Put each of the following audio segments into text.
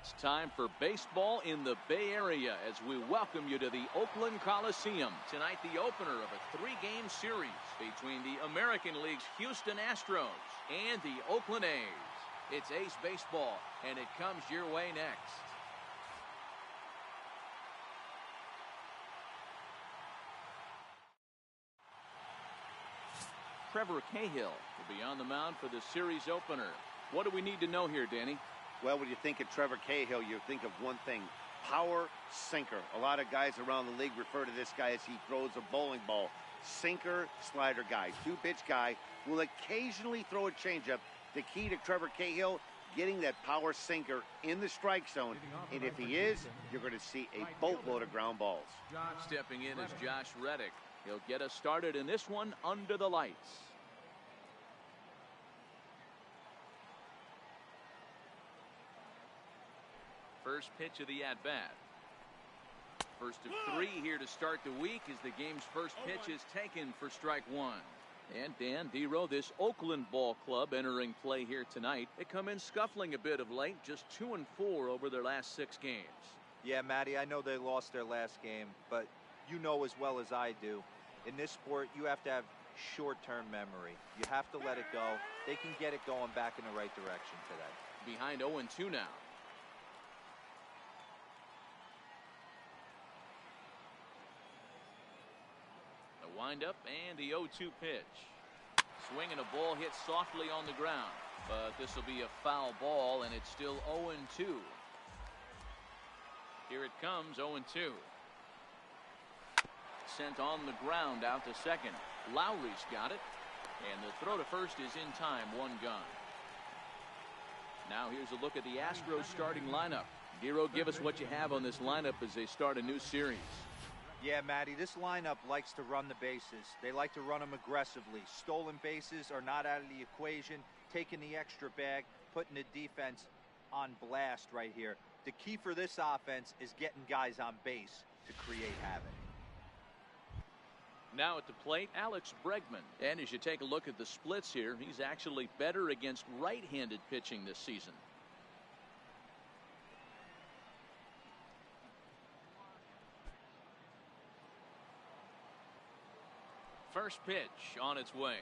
It's time for baseball in the Bay Area as we welcome you to the Oakland Coliseum. Tonight, the opener of a 3-game series between the American League's Houston Astros and the Oakland A's. It's Ace Baseball, and it comes your way next. Trevor Cahill will be on the mound for the series opener. What do we need to know here, Danny? Well, when you think of Trevor Cahill, you think of one thing: power sinker. A lot of guys around the league refer to this guy as he throws a bowling ball. Sinker, slider guy, 2-pitch guy, will occasionally throw a changeup. The key to Trevor Cahill, getting that power sinker in the strike zone. And if he is, you're going to see a boatload of ground balls. Stepping in is Josh Reddick. He'll get us started in this one under the lights. First pitch of the at-bat. First of 3 here to start the week as the game's first pitch is taken for strike 1. And Dan Dero, this Oakland ball club entering play here tonight, they come in scuffling a bit of late, just 2-4 over their last 6 games. Yeah, Matty, I know they lost their last game, but you know as well as I do, in this sport you have to have short-term memory. You have to let it go. They can get it going back in the right direction today. Behind 0-2 now. The windup and the 0-2 pitch. Swing and a ball hit softly on the ground, but this will be a foul ball, and it's still 0-2. Here it comes, 0-2. Sent on the ground out to second. Lowry's got it, and the throw to first is in time, 1 gone. Now here's a look at the Astros starting lineup. Dero, give us what you have on this lineup as they start a new series. Yeah, Matty, this lineup likes to run the bases. They like to run them aggressively. Stolen bases are not out of the equation. Taking the extra bag, putting the defense on blast right here. The key for this offense is getting guys on base to create havoc. Now at the plate, Alex Bregman. And as you take a look at the splits here, he's actually better against right-handed pitching this season. First pitch on its way.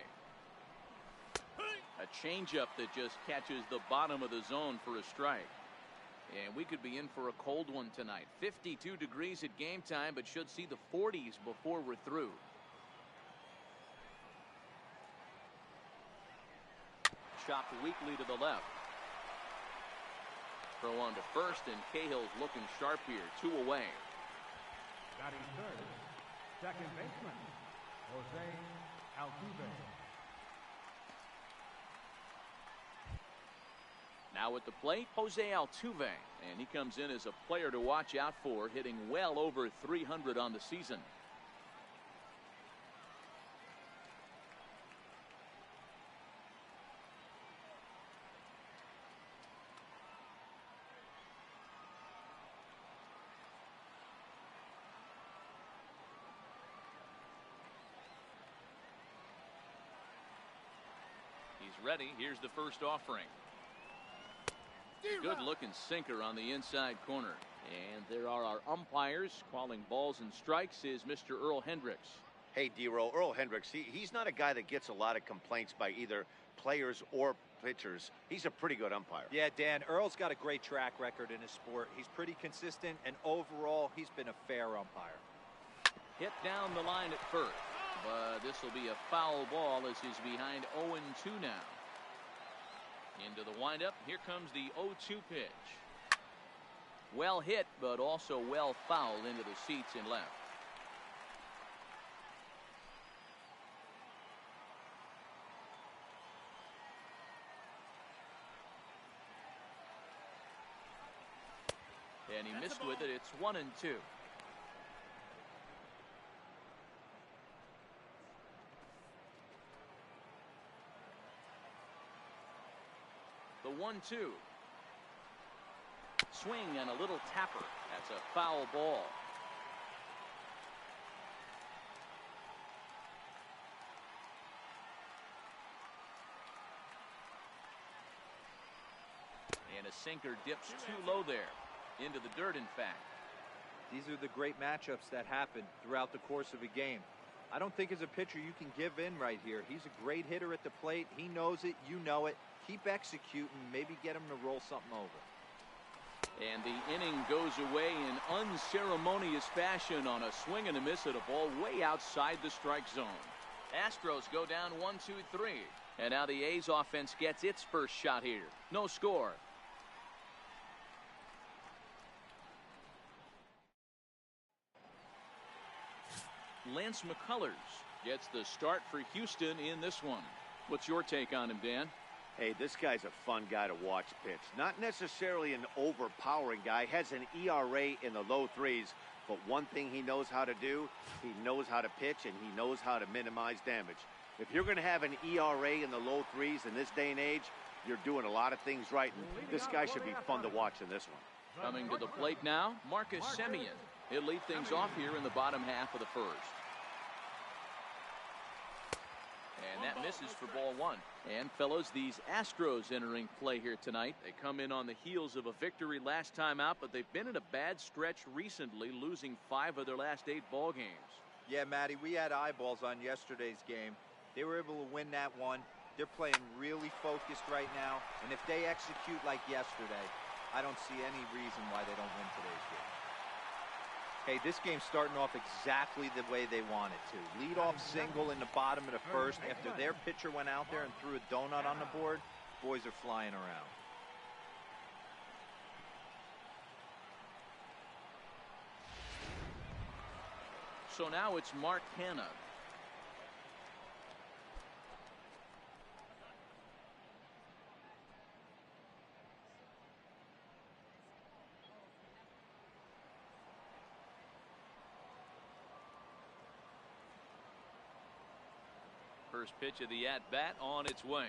A changeup that just catches the bottom of the zone for a strike. And we could be in for a cold one tonight. 52 degrees at game time, but should see the 40s before we're through. Chopped weakly to the left. Throw on to first, and Cahill's looking sharp here. 2 away. Batting third, second baseman, Altuve. Now at the plate, Jose Altuve, and he comes in as a player to watch out for, hitting well over 300 on the season. He's ready. Here's the first offering. Good looking sinker on the inside corner. And there are our umpires calling balls and strikes is Mr. Earl Hendricks. Hey, Dero, Earl Hendricks, he's not a guy that gets a lot of complaints by either players or pitchers. He's a pretty good umpire. Yeah, Dan, Earl's got a great track record in his sport. He's pretty consistent, and overall, he's been a fair umpire. Hit down the line at first. But this will be a foul ball as he's behind 0-2 now. Into the windup. Here comes the 0-2 pitch. Well hit, but also well fouled into the seats in left. And he missed with it. It's 1-2. The 1-2. Swing and a little tapper. That's a foul ball. And a sinker dips too low there. Into the dirt, in fact. These are the great matchups that happen throughout the course of a game. I don't think as a pitcher you can give in right here. He's a great hitter at the plate. He knows it. You know it. Keep executing. Maybe get him to roll something over. And the inning goes away in unceremonious fashion on a swing and a miss at a ball way outside the strike zone. Astros go down 1-2-3. And now the A's offense gets its first shot here. No score. Lance McCullers gets the start for Houston in this one. What's your take on him, Dan? Hey, this guy's a fun guy to watch pitch. Not necessarily an overpowering guy. Has an ERA in the low threes. But one thing he knows how to do, he knows how to pitch and he knows how to minimize damage. If you're going to have an ERA in the low threes in this day and age, you're doing a lot of things right. And this guy should be fun to watch in this one. Coming to the plate now, Marcus Semien. He'll lead things off here in the bottom half of the first. And that misses for ball one. And fellas, these Astros entering play here tonight. They come in on the heels of a victory last time out, but they've been in a bad stretch recently, losing 5 of their last 8 ball games. Yeah, Matty, we had eyeballs on yesterday's game. They were able to win that one. They're playing really focused right now, and if they execute like yesterday, I don't see any reason why they don't win today's game. Hey, this game's starting off exactly the way they want it to. Lead-off single in the bottom of the first after their pitcher went out there and threw a donut on the board. Boys are flying around. So now it's Mark Hanna. First pitch of the at-bat on its way.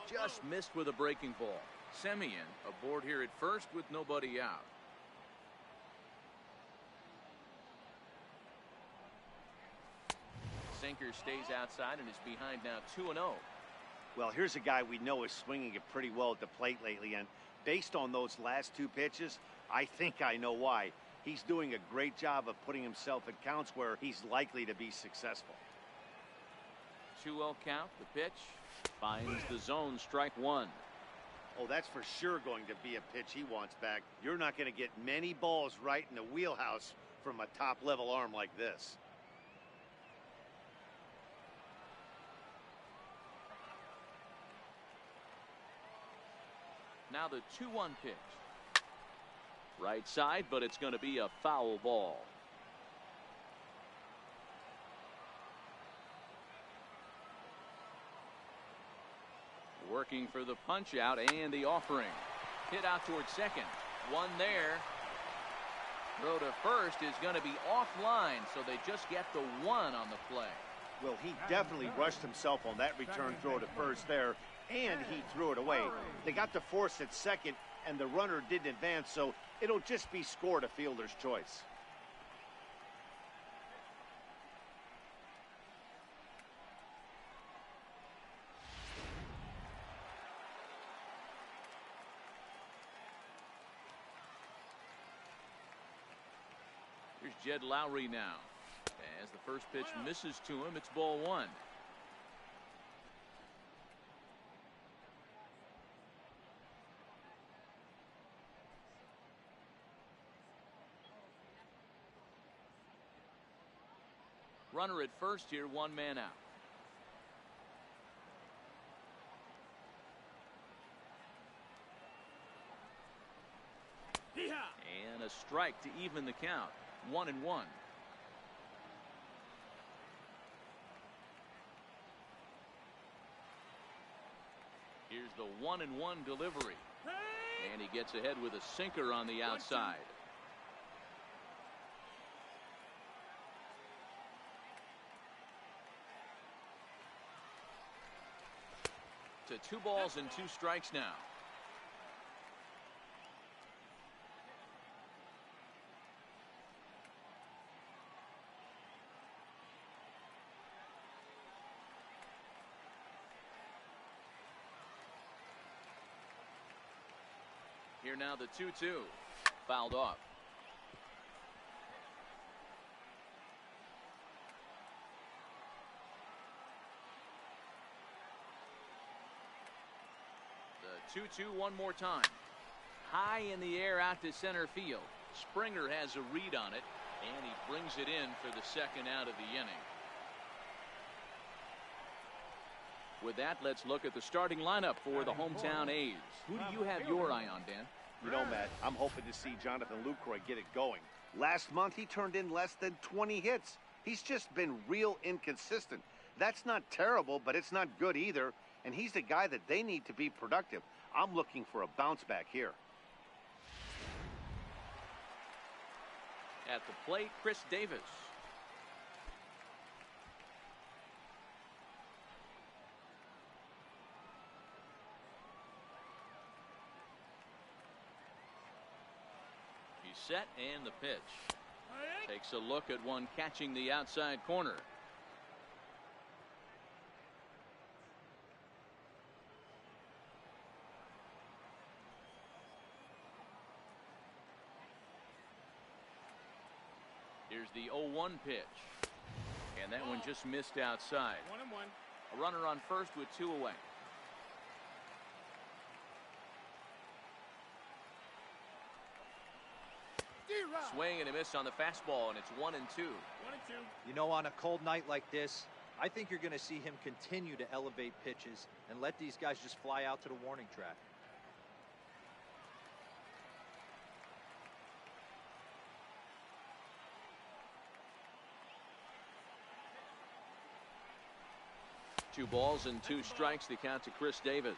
Just missed with a breaking ball. Semien aboard here at first with nobody out. Sinker stays outside and is behind now 2-0. Well, here's a guy we know is swinging it pretty well at the plate lately, and based on those last 2 pitches, I think I know why. He's doing a great job of putting himself at counts where he's likely to be successful. 2-0 count. The pitch finds the zone. Strike one. Oh, that's for sure going to be a pitch he wants back. You're not going to get many balls right in the wheelhouse from a top-level arm like this. Now the 2-1 pitch. Right side, but it's going to be a foul ball. Working for the punch out and the offering. Hit out towards second. One there. Throw to first is going to be offline, so they just get the 1 on the play. Well, he definitely rushed himself on that return throw to first there, and he threw it away. They got the force at second, and the runner didn't advance, so it'll just be scored a fielder's choice. Here's Jed Lowry now. As the first pitch misses to him, it's ball 1. Runner at first here, 1 man out. And a strike to even the count. 1-1. Here's the 1-1 delivery. And he gets ahead with a sinker on the outside. To 2 balls and 2 strikes now. Here now the 2-2. Fouled off. The 2-2 one more time. High in the air out to center field. Springer has a read on it, and he brings it in for the second out of the inning. With that, let's look at the starting lineup for the hometown A's. Who do you have your eye on, Dan? You know, Matt, I'm hoping to see Jonathan Lucroy get it going. Last month, he turned in less than 20 hits. He's just been real inconsistent. That's not terrible, but it's not good either. And he's the guy that they need to be productive. I'm looking for a bounce back here. At the plate, Chris Davis. He's set, and the pitch. Takes a look at one catching the outside corner. Here's the 0-1 pitch. And that one just missed outside. 1-1. A runner on first with 2 away. Swing and a miss on the fastball, and it's 1-2. 1-2. You know, on a cold night like this, I think you're going to see him continue to elevate pitches and let these guys just fly out to the warning track. Two balls and 2 strikes, the count to Chris Davis.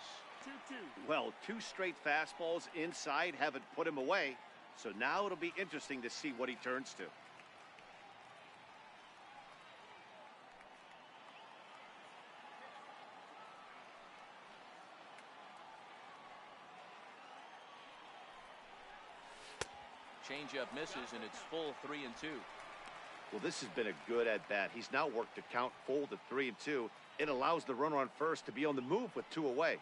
2-2. Well, 2 straight fastballs inside haven't put him away. So now it'll be interesting to see what he turns to. Changeup misses, and it's full 3-2. Well, this has been a good at-bat. He's now worked the count full to 3-2. It allows the runner on first to be on the move with 2 away.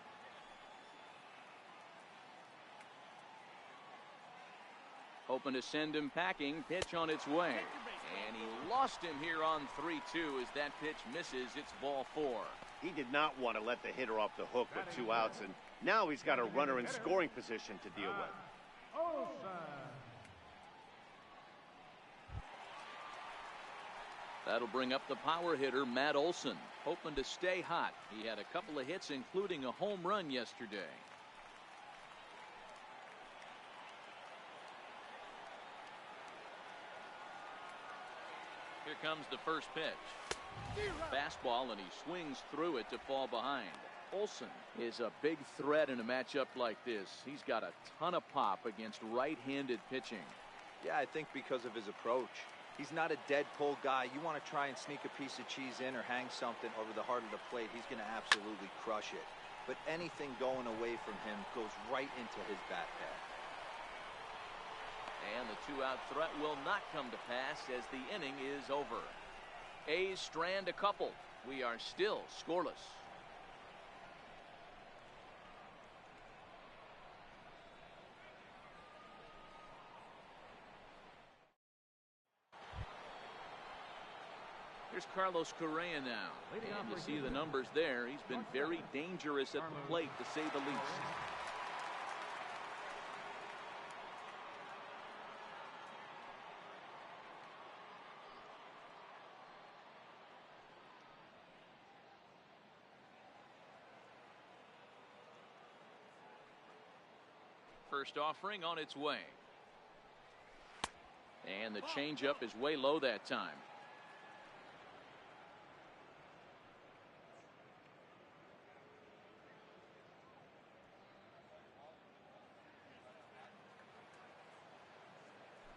Hoping to send him packing. Pitch on its way. And he lost him here on 3-2 as that pitch misses. It's ball 4. He did not want to let the hitter off the hook with 2 outs, and now he's got a runner in scoring position to deal with. That'll bring up the power hitter, Matt Olson, hoping to stay hot. He had a couple of hits, including a home run yesterday. Here comes the first pitch. Fastball, and he swings through it to fall behind. Olson is a big threat in a matchup like this. He's got a ton of pop against right-handed pitching. Yeah, I think because of his approach. He's not a dead pull guy. You want to try and sneak a piece of cheese in or hang something over the heart of the plate, he's going to absolutely crush it. But anything going away from him goes right into his bat pad. And the 2-out threat will not come to pass as the inning is over. A's strand a couple. We are still scoreless. Here's Carlos Correa now. And you see the numbers there. He's been very dangerous at the plate, to say the least. First offering on its way. And the changeup is way low that time.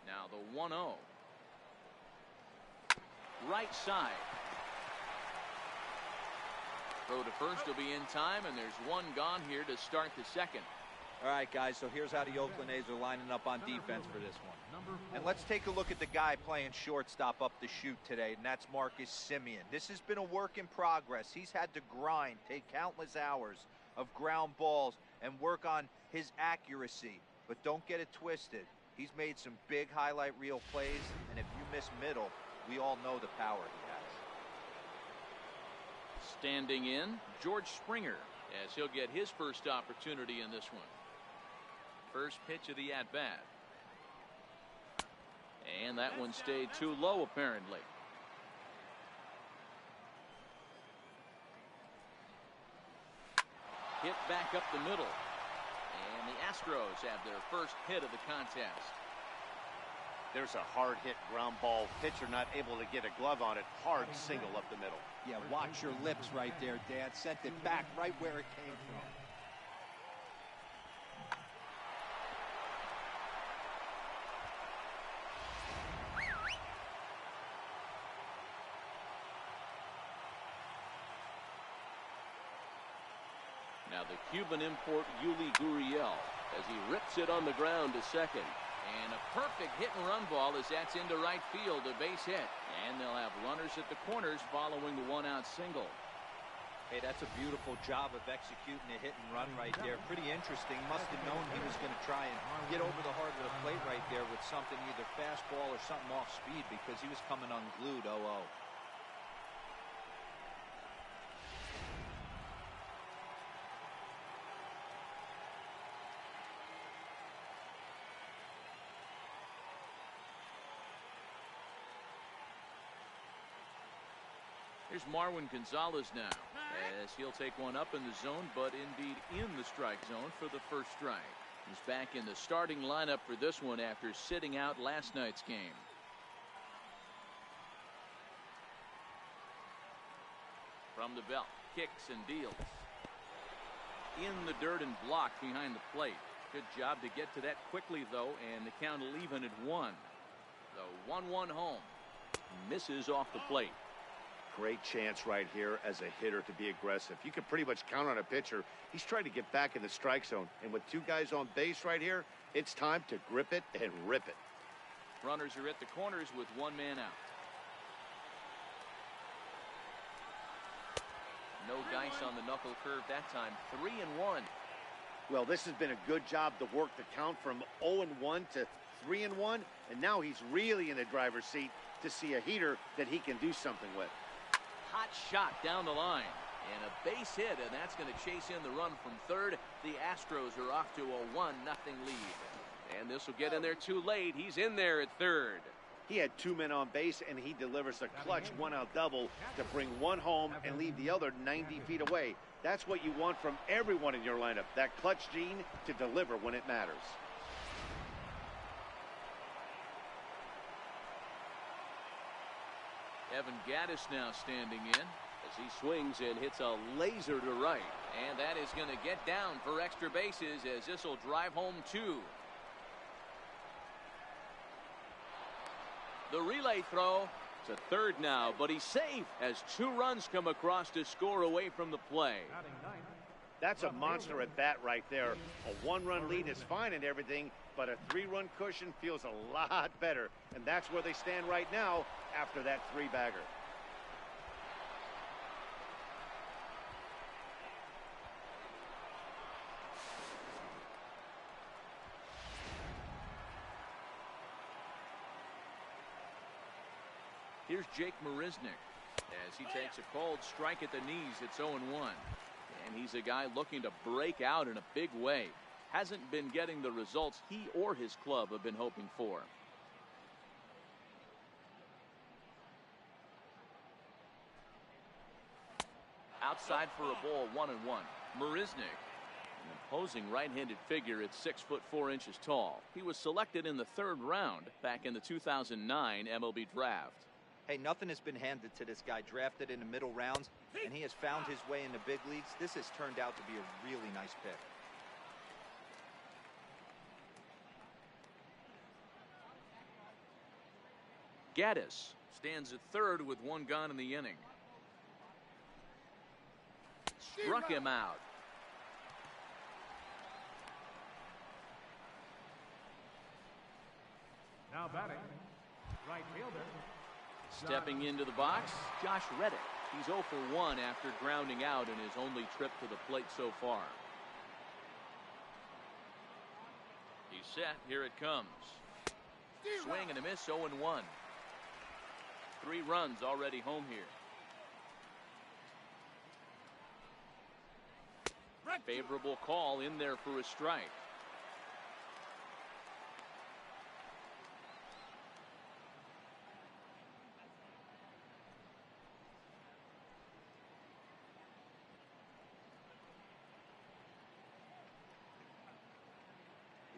Now the 1-0. Right side. Throw to first will be in time, and there's one gone here to start the second. All right, guys, so here's how the Oakland A's are lining up on defense for this one. And let's take a look at the guy playing shortstop up the chute today, and that's Marcus Semien. This has been a work in progress. He's had to grind, take countless hours of ground balls, and work on his accuracy. but don't get it twisted. He's made some big highlight reel plays, and if you miss middle, we all know the power he has. Standing in, George Springer, as he'll get his first opportunity in this one. First pitch of the at-bat. And that one stayed too low, apparently. Hit back up the middle. And the Astros have their first hit of the contest. There's a hard hit ground ball. Pitcher not able to get a glove on it. Hard single up the middle. Yeah, watch your lips right there, Dad. Sent it back right where it came from. Now the Cuban import Yuli Gurriel as he rips it on the ground to second. And a perfect hit and run ball as that's into right field, a base hit. And they'll have runners at the corners following the one-out single. Hey, that's a beautiful job of executing a hit and run right there. Pretty interesting. Must have known he was going to try and get over the heart of the plate right there with something, either fastball or something off speed, because he was coming unglued 0-0. Here's Marwin Gonzalez now, as he'll take one up in the zone, but indeed in the strike zone for the first strike. He's back in the starting lineup for this one after sitting out last night's game. From the belt, kicks and deals. In the dirt and blocked behind the plate. Good job to get to that quickly, though, and the count will even at 1. The 1-1 home. Misses off the plate. Great chance right here as a hitter to be aggressive. You can pretty much count on a pitcher. He's trying to get back in the strike zone. And with two guys on base right here, it's time to grip it and rip it. Runners are at the corners with one man out. No dice on the knuckle curve that time. 3-1. Well, this has been a good job to work the count from 0-1 to 3-1. And now he's really in the driver's seat to see a heater that he can do something with. Hot shot down the line. And a base hit, and that's going to chase in the run from third. The Astros are off to a 1-0 lead. And this will get in there too late. He's in there at third. He had two men on base, and he delivers a clutch one-out double to bring one home and leave the other 90 feet away. That's what you want from everyone in your lineup, that clutch gene to deliver when it matters. Evan Gattis now standing in as he swings and hits a laser to right. And that is going to get down for extra bases as this will drive home 2. The relay throw to third now, but he's safe as 2 runs come across to score away from the play. That's a monster at bat right there. A 1-run lead is fine and everything, but a 3-run cushion feels a lot better. And that's where they stand right now after that 3-bagger. Here's Jake Marisnick as he takes a cold strike at the knees. It's 0-1. And he's a guy looking to break out in a big way. Hasn't been getting the results he or his club have been hoping for. Outside for a ball, 1-1. Marisnick, an imposing right-handed figure at 6'4" tall. He was selected in the 3rd round back in the 2009 MLB draft. Hey, nothing has been handed to this guy. Drafted in the middle rounds, and he has found his way in the big leagues. This has turned out to be a really nice pick. Gattis stands at third with 1 gone in the inning. Struck him out. Now batting, right fielder. Stepping into the box, Josh Reddick. He's 0 for 1 after grounding out in his only trip to the plate so far. He's set. Here it comes. Swing and a miss. 0-1. 3 runs already home here. Favorable call in there for a strike.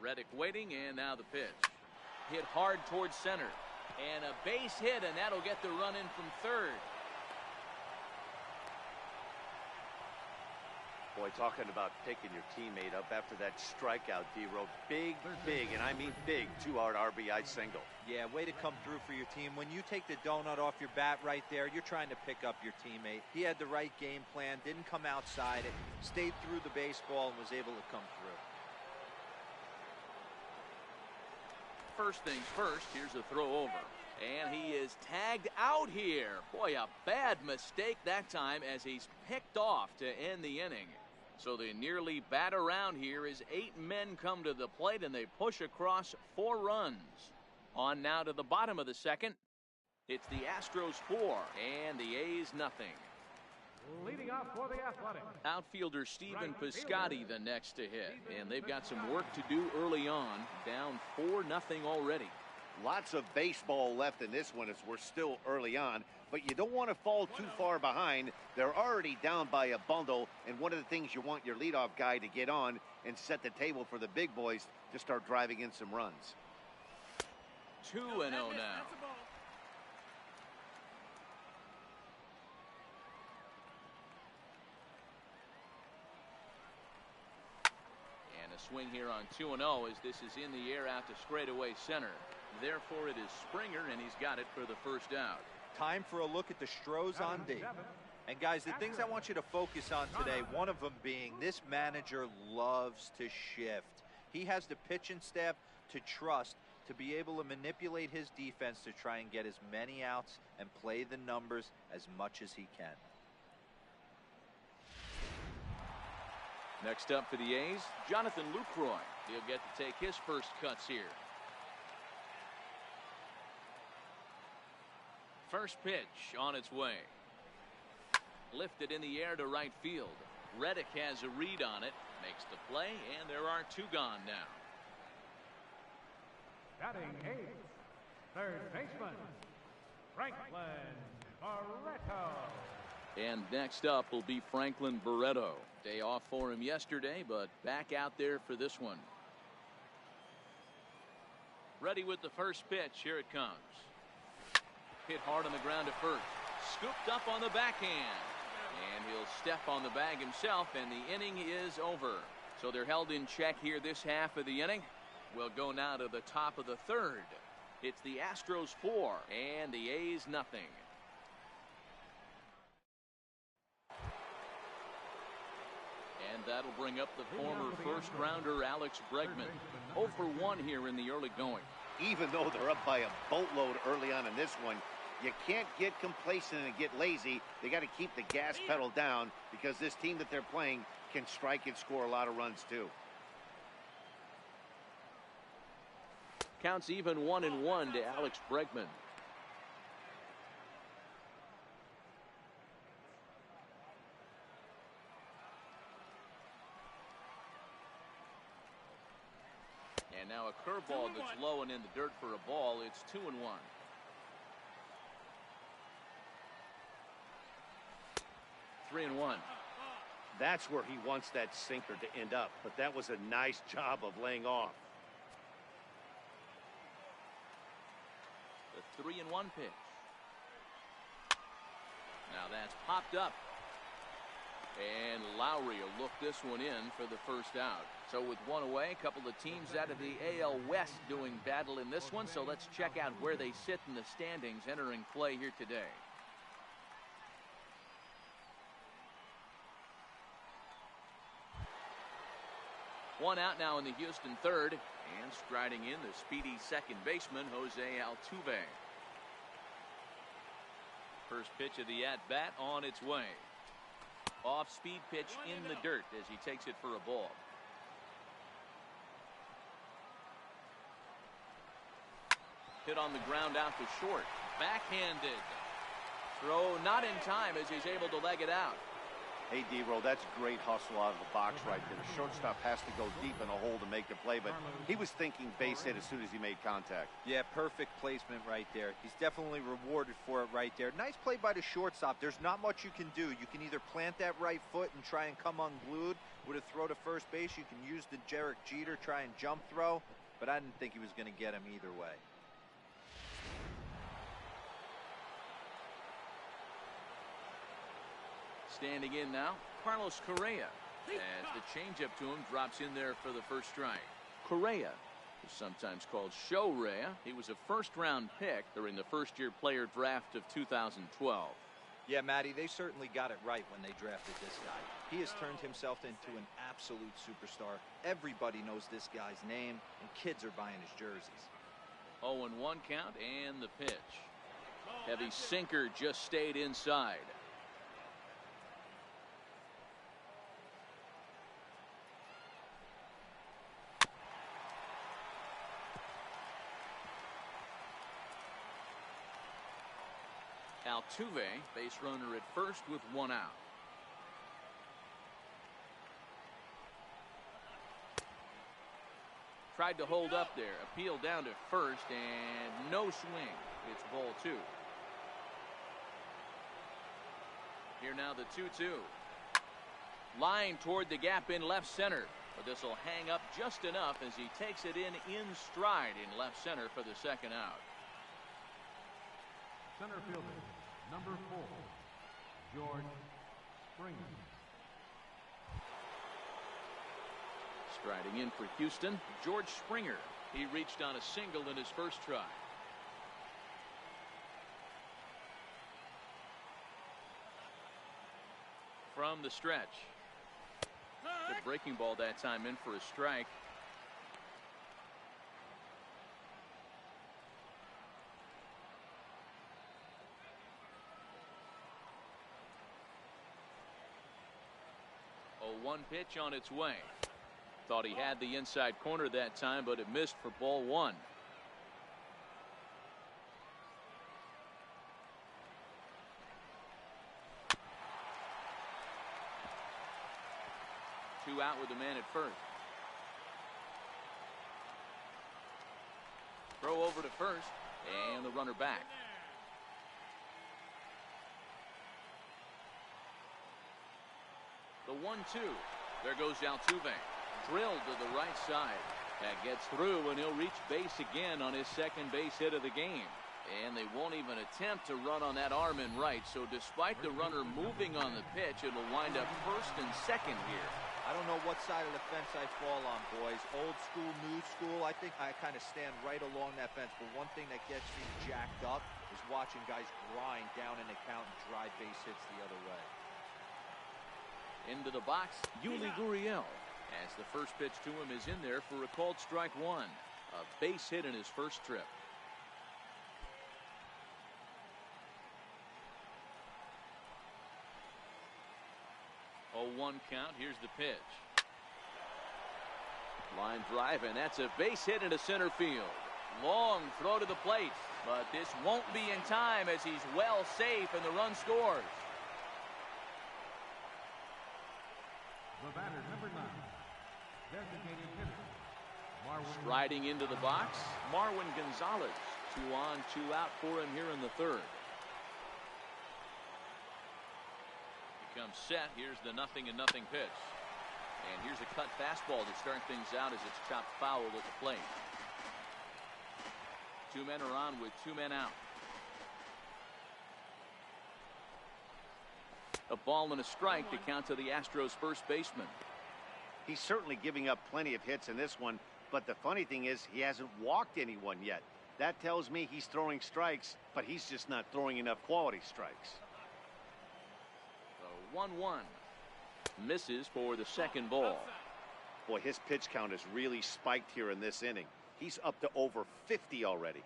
Reddick waiting, and now the pitch. Hit hard towards center. And a base hit, and that'll get the run in from third. Boy, talking about picking your teammate up after that strikeout, D-Row. Big, and I mean big, 2-out RBI single. Yeah, way to come through for your team. When you take the donut off your bat right there, you're trying to pick up your teammate. He had the right game plan, didn't come outside it, stayed through the baseball, and was able to come through. First things first, here's a throw over. And he is tagged out here. Boy, a bad mistake that time as he's picked off to end the inning. So they nearly bat around here as 8 men come to the plate and they push across 4 runs. On now to the bottom of the second. It's the Astros 4 and the A's nothing. Leading off for the Athletics. Outfielder Stephen Piscotty the next to hit. And they've got some work to do early on. Down 4-0 already. Lots of baseball left in this one as we're still early on, but you don't want to fall too far behind. They're already down by a bundle, and one of the things you want your leadoff guy to get on and set the table for the big boys to start driving in some runs. 2-0 now. And a swing here on 2-0 as this is in the air out to straightaway center. Therefore, it is Springer, and he's got it for the first out. Time for a look at the Stros on D. And guys, the things I want you to focus on today, one of them being this manager loves to shift. He has the pitching staff to trust to be able to manipulate his defense to try and get as many outs and play the numbers as much as he can. Next up for the A's, Jonathan Lucroy. He'll get to take his first cuts here. First pitch on its way. Lifted in the air to right field. Reddick has a read on it. Makes the play, and there are 2 gone now. Batting 8th, third baseman, Franklin Barreto. And next up will be Franklin Barreto. Day off for him yesterday, but back out there for this one. Ready with the first pitch. Here it comes. Hit hard on the ground at first. Scooped up on the backhand. And he'll step on the bag himself, and the inning is over. So they're held in check here this half of the inning. We'll go now to the top of the third. It's the Astros 4 and the A's nothing. And that'll bring up the former first-rounder Alex Bregman. 0 for 1 here in the early going. Even though they're up by a boatload early on in this one, you can't get complacent and get lazy. They got to keep the gas pedal down because this team that they're playing can strike and score a lot of runs too. Counts even 1-1 to Alex Bregman. And now a curveball that's low and in the dirt for a ball. It's 2-1. Three and 1. That's where he wants that sinker to end up, but that was a nice job of laying off. The 3-1 pitch. Now that's popped up. And Lowry will look this one in for the first out. So with 1 away, a couple of teams out of the AL West doing battle in this one. So let's check out where they sit in the standings entering play here today. One out now in the Houston third. And striding in the speedy second baseman, Jose Altuve. First pitch of the at-bat on its way. Off-speed pitch in the dirt as he takes it for a ball. Hit on the ground out to short. Backhanded. Throw not in time as he's able to leg it out. Hey, D-Roll, that's great hustle out of the box right there. The shortstop has to go deep in a hole to make the play, but he was thinking base hit as soon as he made contact. Yeah, perfect placement right there. He's definitely rewarded for it right there. Nice play by the shortstop. There's not much you can do. You can either plant that right foot and try and come unglued with a throw to first base. You can use the Derek Jeter, try and jump throw, but I didn't think he was going to get him either way. Standing in now, Carlos Correa, as the changeup to him drops in there for the first strike. Correa is sometimes called Show Rea. He was a first-round pick during the first-year player draft of 2012. Yeah, Matty, they certainly got it right when they drafted this guy. He has turned himself into an absolute superstar. Everybody knows this guy's name, and kids are buying his jerseys. 0-1 count and the pitch. Heavy sinker just stayed inside. Altuve, base runner at first with one out. Tried to hold up there, appeal down to first, and no swing. It's ball two. Here now the 2-2. Line toward the gap in left center, but this will hang up just enough as he takes it in stride in left center for the second out. Center fielder, number 4, George Springer. Striding in for Houston, George Springer. He reached on a single in his first try. From the stretch. The breaking ball that time in for a strike. One pitch on its way. Thought he had the inside corner that time, but it missed for ball one. Two out with the man at first. Throw over to first, and the runner back. The 1-2. There goes Altuve. Drilled to the right side. That gets through, and he'll reach base again on his second base hit of the game. And they won't even attempt to run on that arm in right. So despite the runner moving on the pitch, it'll wind up first and second here. I don't know what side of the fence I fall on, boys. Old school, new school. I think I kind of stand right along that fence. But one thing that gets me jacked up is watching guys grind down in the count and drive base hits the other way. Into the box, Yuli Gurriel, as the first pitch to him is in there for a called strike one. A base hit in his first trip. Oh, 1 count. Here's the pitch. Line drive, and that's a base hit into center field. Long throw to the plate, but this won't be in time as he's well safe and the run scores. The batter, number 9, designated hitter, Marwin. Striding into the box, Marwin Gonzalez. 2 on, 2 out for him here in the third. He comes set. Here's the 0-0 pitch. And here's a cut fastball to start things out as it's chopped foul at the plate. 2 men are on with 2 men out. A ball and a strike to count to the Astros first baseman. He's certainly giving up plenty of hits in this one, but the funny thing is he hasn't walked anyone yet. That tells me he's throwing strikes, but he's just not throwing enough quality strikes. So 1-1. Misses for the second ball. Boy, his pitch count has really spiked here in this inning. He's up to over 50 already.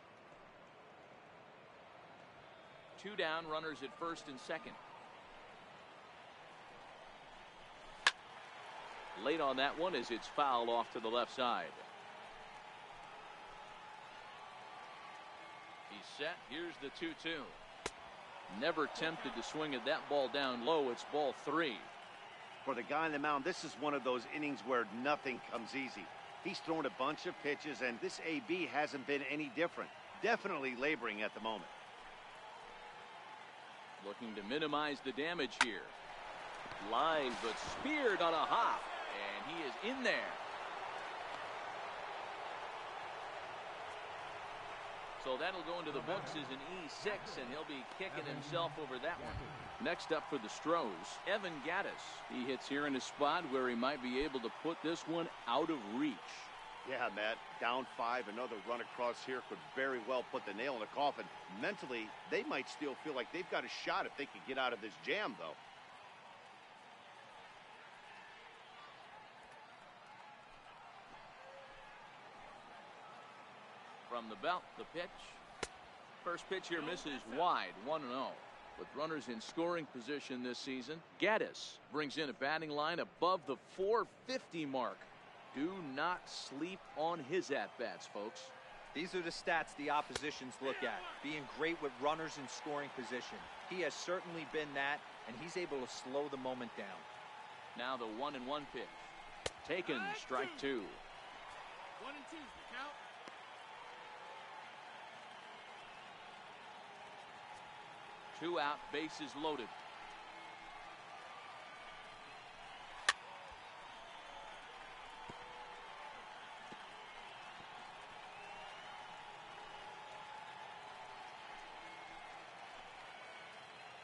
2 down, runners at first and second. Late on that one as it's fouled off to the left side. He's set. Here's the 2-2. Never tempted to swing at that ball down low. It's ball 3. For the guy on the mound, this is one of those innings where nothing comes easy. He's thrown a bunch of pitches, and this AB hasn't been any different. Definitely laboring at the moment. Looking to minimize the damage here. Line, but speared on a hop. And he is in there. So that'll go into the books as an E6, and he'll be kicking himself over that one. Next up for the Stros, Evan Gaddis. He hits here in a spot where he might be able to put this one out of reach. Yeah, Matt, down 5, another run across here could very well put the nail in the coffin. Mentally, they might still feel like they've got a shot if they could get out of this jam, though. From the belt, the pitch. First pitch here misses wide, 1-0. With runners in scoring position this season, Gaddis brings in a batting line above the 450 mark. Do not sleep on his at-bats, folks. These are the stats the oppositions look at. Being great with runners in scoring position. He has certainly been that, and he's able to slow the moment down. Now the 1-1 pitch. Taken, strike 2. 1-2 the count. Two out, bases loaded.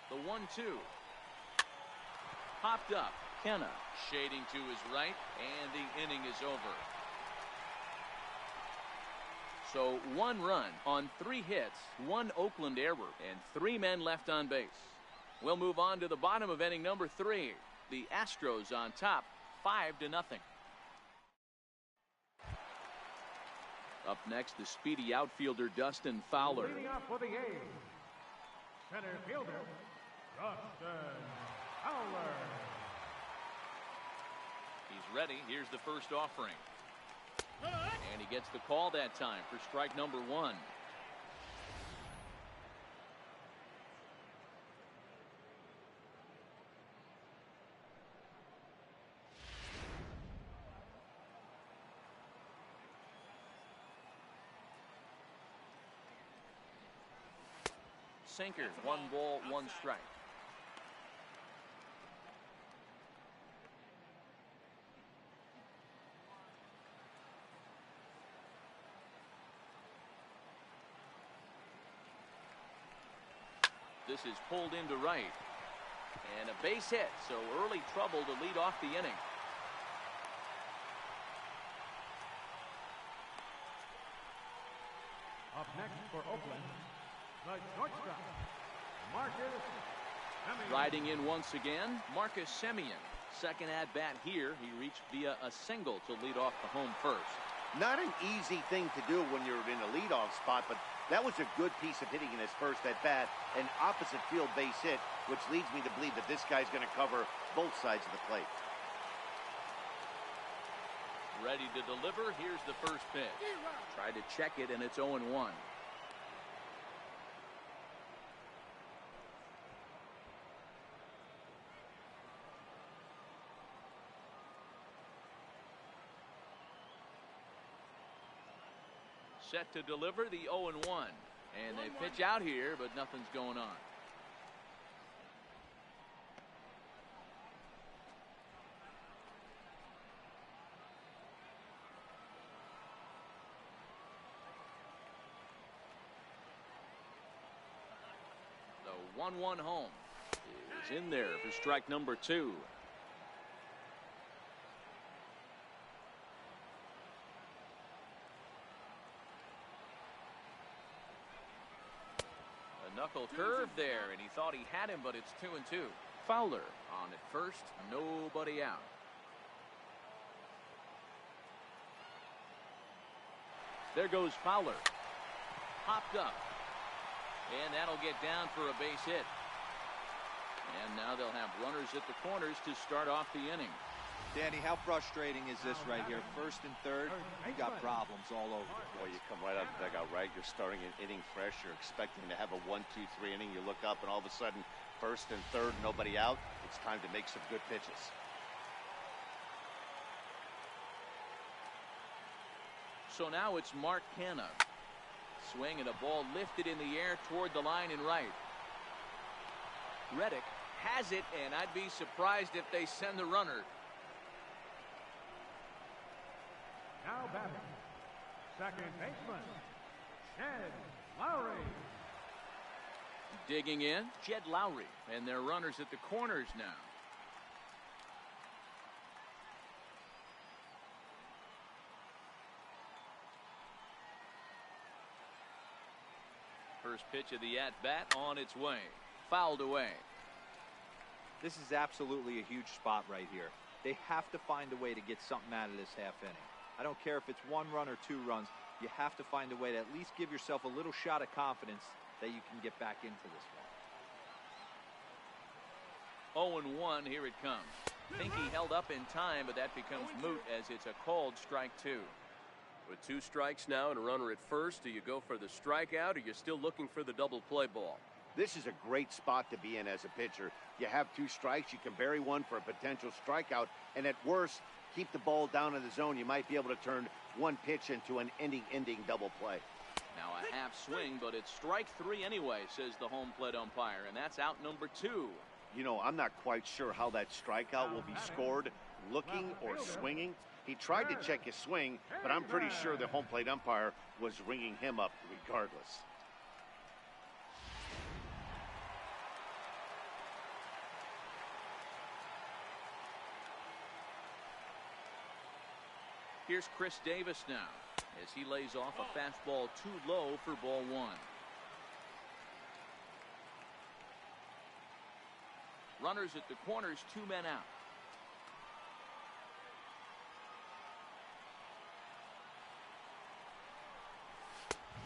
The 1-2. Popped up. Kenna shading to his right, and the inning is over. So 1 run on 3 hits, 1 Oakland error, and 3 men left on base. We'll move on to the bottom of inning number 3. The Astros on top, 5-0. Up next, the speedy outfielder Dustin Fowler. Leading off for the A's, center fielder, Dustin Fowler. He's ready. Here's the first offering. And he gets the call that time for strike number 1. Sinker, 1 ball, 1 strike. This is pulled into right. And a base hit, so early trouble to lead off the inning. Up next for Oakland, the shortstop, Marcus Semien. Riding in once again, Marcus Semien. Second at bat here. He reached via a single to lead off the home first. Not an easy thing to do when you're in a leadoff spot, but that was a good piece of hitting in his first at bat, an opposite field base hit, which leads me to believe that this guy's going to cover both sides of the plate. Ready to deliver. Here's the first pitch. Try to check it, and it's 0-1. Set to deliver the 0-1. And they pitch out here, but nothing's going on. The 1-1 home is in there for strike number 2. Knuckle curve there, and he thought he had him, but it's 2-2. Fowler on at first, nobody out. There goes Fowler. Popped up. And that'll get down for a base hit. And now they'll have runners at the corners to start off the inning. Danny, how frustrating is this right here? First and third, you got problems all over the Boy, place. you come right out of the dugout, right? You're starting an inning fresh. You're expecting to have a 1-2-3 inning. You look up, and all of a sudden, first and third, nobody out. It's time to make some good pitches. So now it's Mark Canna. Swing and a ball lifted in the air toward the line and right. Reddick has it, and I'd be surprised if they send the runner. Now batting, second baseman, Jed Lowry. Digging in, Jed Lowry, and their runners at the corners now. First pitch of the at-bat on its way. Fouled away. This is absolutely a huge spot right here. They have to find a way to get something out of this half inning. I don't care if it's 1 run or 2 runs. You have to find a way to at least give yourself a little shot of confidence that you can get back into this one. 0-1, here it comes. Think he held up in time, but that becomes moot as it's a called strike 2. With 2 strikes now and a runner at first, do you go for the strikeout, or you're still looking for the double play ball? This is a great spot to be in as a pitcher. You have 2 strikes. You can bury one for a potential strikeout, and at worst, keep the ball down in the zone. You might be able to turn one pitch into an ending double play. Now a half swing, but it's strike 3 anyway, says the home plate umpire, and that's out number 2. You know, I'm not quite sure how that strikeout will be scored, looking or swinging. He tried to check his swing, but I'm pretty sure the home plate umpire was ringing him up regardless. Here's Chris Davis now as he lays off a fastball too low for ball 1. Runners at the corners, 2 men out.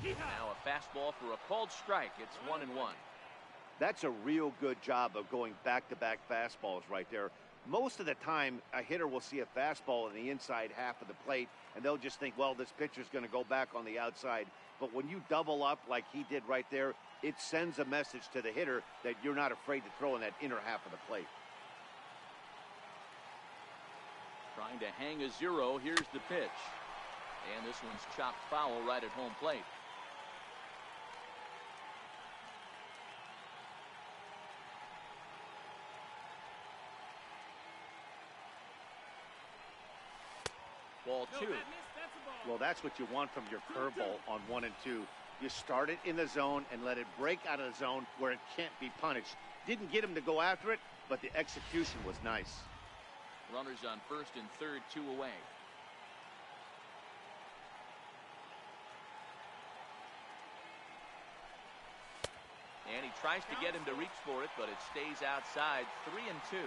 Now a fastball for a called strike. It's 1-1. That's a real good job of going back-to-back fastballs right there. Most of the time, a hitter will see a fastball in the inside half of the plate, and they'll just think, well, this pitcher's going to go back on the outside. But when you double up like he did right there, it sends a message to the hitter that you're not afraid to throw in that inner half of the plate. Trying to hang a 0. Here's the pitch. And this one's chopped foul right at home plate. Ball 2. Well, that's what you want from your curveball on 1 and 2. You start it in the zone and let it break out of the zone where it can't be punished. Didn't get him to go after it, but the execution was nice. Runners on first and third, 2 away. And he tries to get him to reach for it, but it stays outside. 3-2.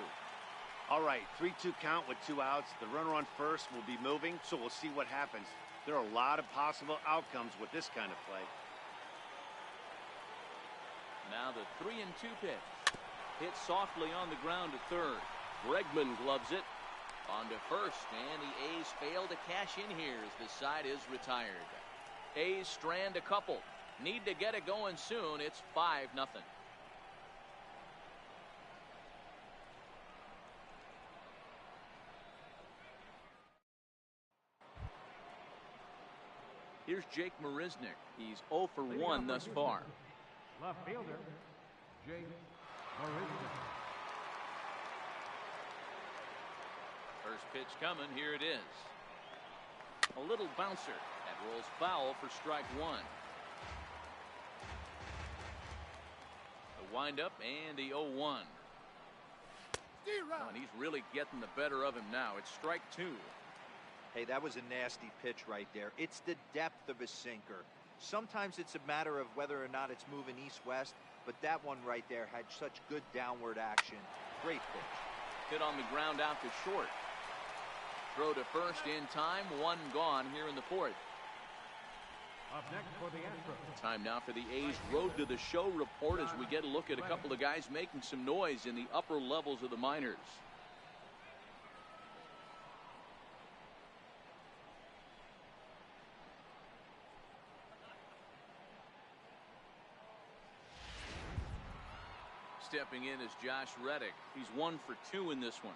All right, 3-2 count with 2 outs. The runner on first will be moving, so we'll see what happens. There are a lot of possible outcomes with this kind of play. Now the 3-2 pitch. Hit softly on the ground to third. Bregman gloves it. On to first, and the A's fail to cash in here as the side is retired. A's strand a couple. Need to get it going soon. It's 5-0. Here's Jake Marisnick. He's 0 for 1 thus far. Left fielder, Jake Marisnick. First pitch coming. Here it is. A little bouncer. That rolls foul for strike 1. The windup and the 0-1. And he's really getting the better of him now. It's strike 2. Hey, that was a nasty pitch right there. It's the depth of his sinker. Sometimes it's a matter of whether or not it's moving east-west, but that one right there had such good downward action. Great pitch. Hit on the ground out to short. Throw to first in time. 1 gone here in the 4th. Up next for the Astros. Time now for the A's Road to the Show report as we get a look at a couple of guys making some noise in the upper levels of the minors. Stepping in is Josh Reddick. He's 1 for 2 in this one.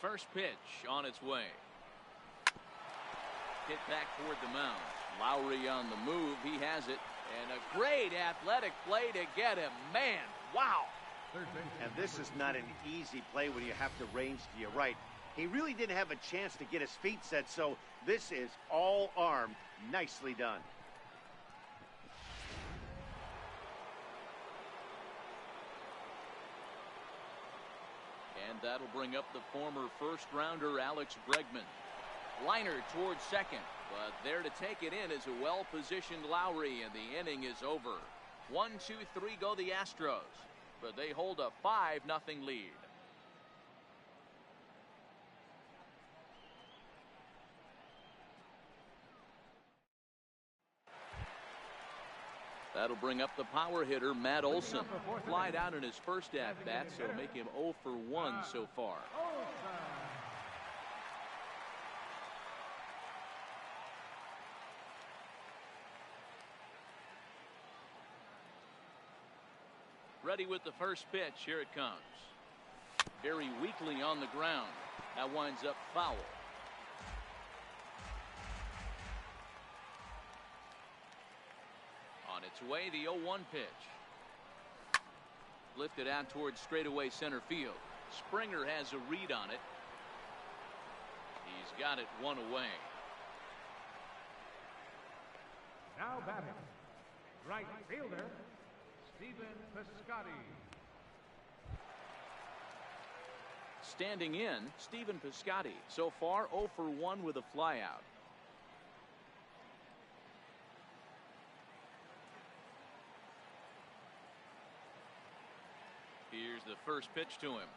First pitch on its way. Hit back toward the mound. Lowry on the move. He has it. And a great athletic play to get him. Man, wow. And this is not an easy play when you have to range to your right. He really didn't have a chance to get his feet set, so this is all arm. Nicely done. And that'll bring up the former first-rounder Alex Bregman. Liner towards second, but there to take it in is a well-positioned Lowry, and the inning is over. 1, 2, 3 go the Astros, but they hold a 5-0 lead. That'll bring up the power hitter, Matt Olson. Flied out in his first at-bat, so make him 0 for 1 so far. Ready with the first pitch. Here it comes. Very weakly on the ground. That winds up foul. On its way, the 0-1 pitch. Lifted out towards straightaway center field. Springer has a read on it. He's got it 1 away. Now batting, right fielder, Stephen Piscotty. Standing in, Stephen Piscotty. So far, 0 for 1 with a flyout. Here's the first pitch to him.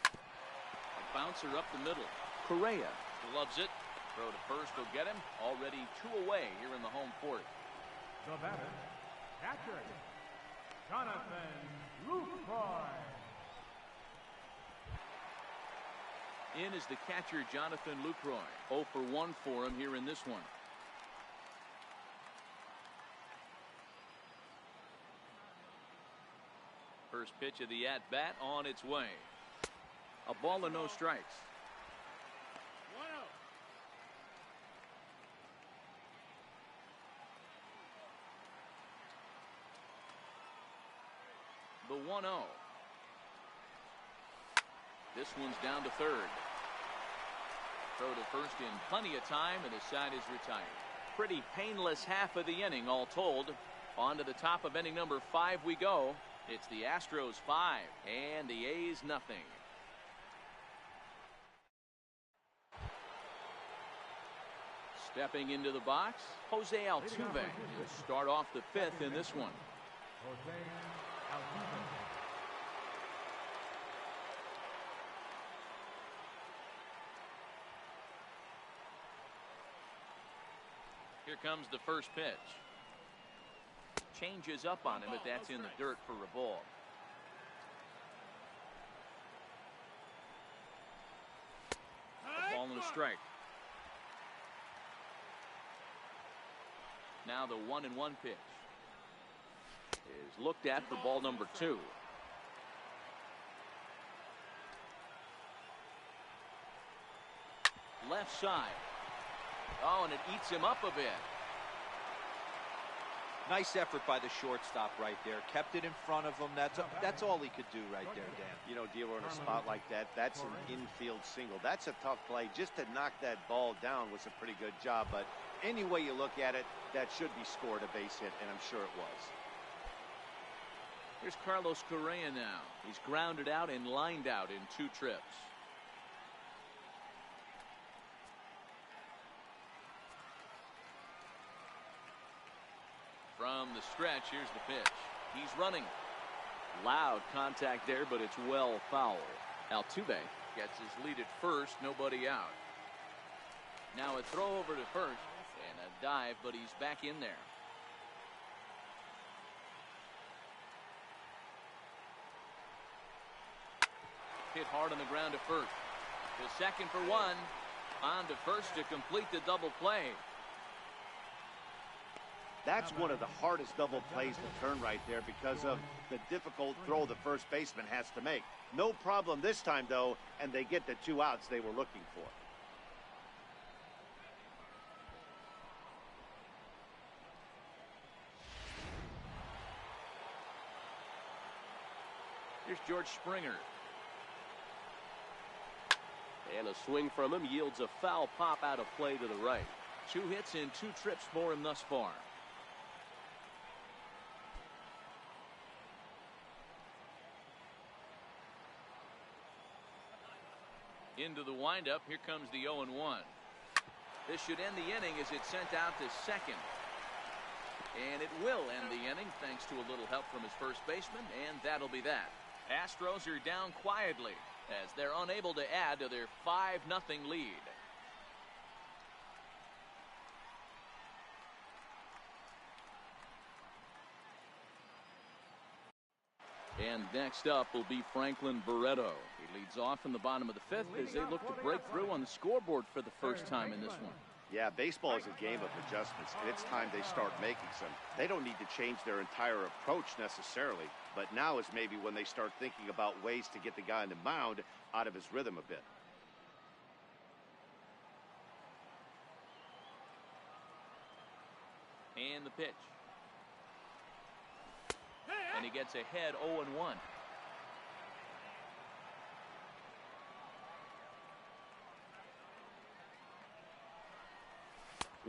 A bouncer up the middle. Correa gloves it. Throw to first will get him. Already 2 away here in the home fourth. The batter, catcher, Jonathan Lucroy. In is the catcher, Jonathan Lucroy. 0 for 1 for him here in this one. First pitch of the at-bat on its way. A ball and no strikes. 1-0. The 1-0. This one's down to third. Throw to first in plenty of time, and the side is retired. Pretty painless half of the inning, all told. On to the top of inning number 5 we go. It's the Astros 5 and the A's nothing. Stepping into the box, Jose Altuve will start off the 5th in this one. Jose Altuve. Here comes the first pitch. Changes up on him, but that's in the dirt for a ball. A ball and a strike. Now the 1-1 pitch is looked at for ball number 2. Left side. Oh, and it eats him up a bit. Nice effort by the shortstop right there. Kept it in front of him. That's all he could do right there, Dan. You know, D'Lo, in a spot like that, that's an infield single. That's a tough play. Just to knock that ball down was a pretty good job. But any way you look at it, that should be scored a base hit, and I'm sure it was. Here's Carlos Correa now. He's grounded out and lined out in 2 trips. From the stretch, here's the pitch. He's running. Loud contact there, but it's well foul. Altuve gets his lead at first, nobody out. Now a throw over to first and a dive, but he's back in there. Hit hard on the ground to first. To second for 1. On to first to complete the double play. That's one of the hardest double plays to turn right there because of the difficult throw the first baseman has to make. No problem this time, though, and they get the 2 outs they were looking for. Here's George Springer. And a swing from him yields a foul pop out of play to the right. 2 hits in 2 trips for him thus far. Into the windup. Here comes the 0-1. This should end the inning as it's sent out to second. And it will end the inning thanks to a little help from his first baseman, and that'll be that. Astros are down quietly as they're unable to add to their 5-0 lead. And next up will be Franklin Barreto. He leads off in the bottom of the 5th as they look to break through on the scoreboard for the first time in this one. Yeah, baseball is a game of adjustments, and it's time they start making some. They don't need to change their entire approach necessarily, but now is maybe when they start thinking about ways to get the guy on the mound out of his rhythm a bit. And the pitch. And he gets ahead 0-1.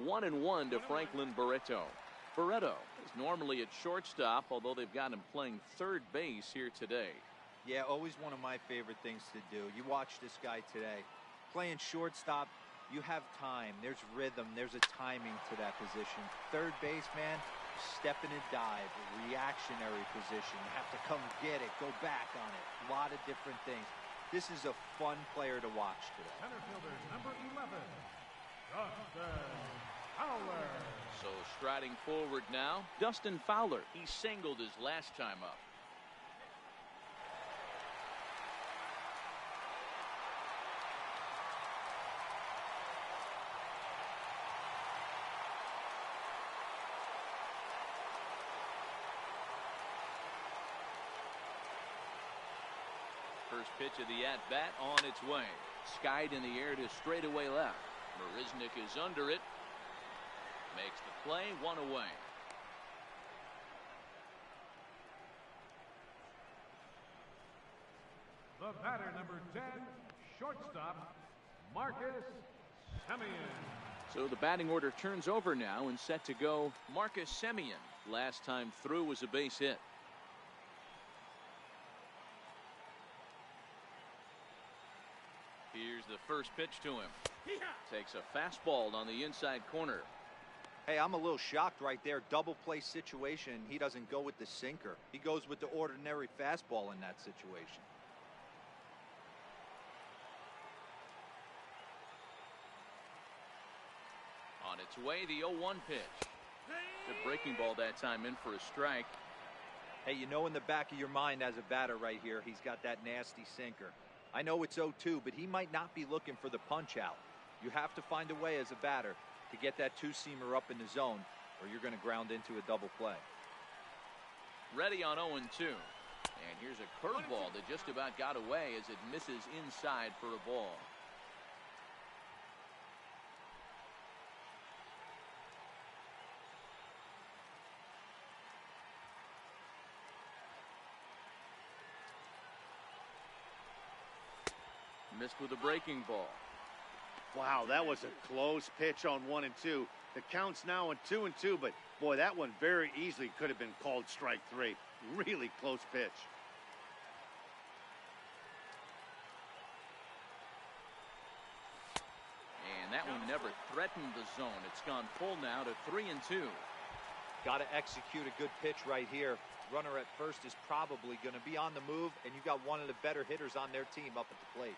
One and 1 to Franklin Barreto. Barreto is normally at shortstop, although they've got him playing third base here today. Yeah, always one of my favorite things to do. You watch this guy today. Playing shortstop, you have time. There's rhythm. There's a timing to that position. Third base, man, step in and dive, a reactionary position. You have to come get it, go back on it. A lot of different things. This is a fun player to watch today. Center fielder number 11, Dustin Fowler. So striding forward now, Dustin Fowler. He singled his last time up. First pitch of the at-bat on its way. Skied in the air to straightaway left. Marisnik is under it. Makes the play, 1 away. The batter number 10, shortstop, Marcus Semien. So the batting order turns over now and set to go Marcus Semien. Last time through was a base hit. Here's the first pitch to him. Takes a fastball on the inside corner. Hey, I'm a little shocked right there. Double play situation. He doesn't go with the sinker. He goes with the ordinary fastball in that situation. On its way, the 0-1 pitch. The breaking ball that time in for a strike. Hey, you know in the back of your mind as a batter right here, he's got that nasty sinker. I know it's 0-2, but he might not be looking for the punch out. You have to find a way as a batter to get that two-seamer up in the zone, or you're going to ground into a double play. Ready on 0-2. And here's a curveball that just about got away as it misses inside for a ball. Missed with a breaking ball. Wow, that was a close pitch on 1 and 2. The count's now on 2 and 2, but boy, that one very easily could have been called strike 3. Really close pitch. And that one never threatened the zone. It's gone full now to 3 and 2. Got to execute a good pitch right here. Runner at first is probably going to be on the move, and you got one of the better hitters on their team up at the plate.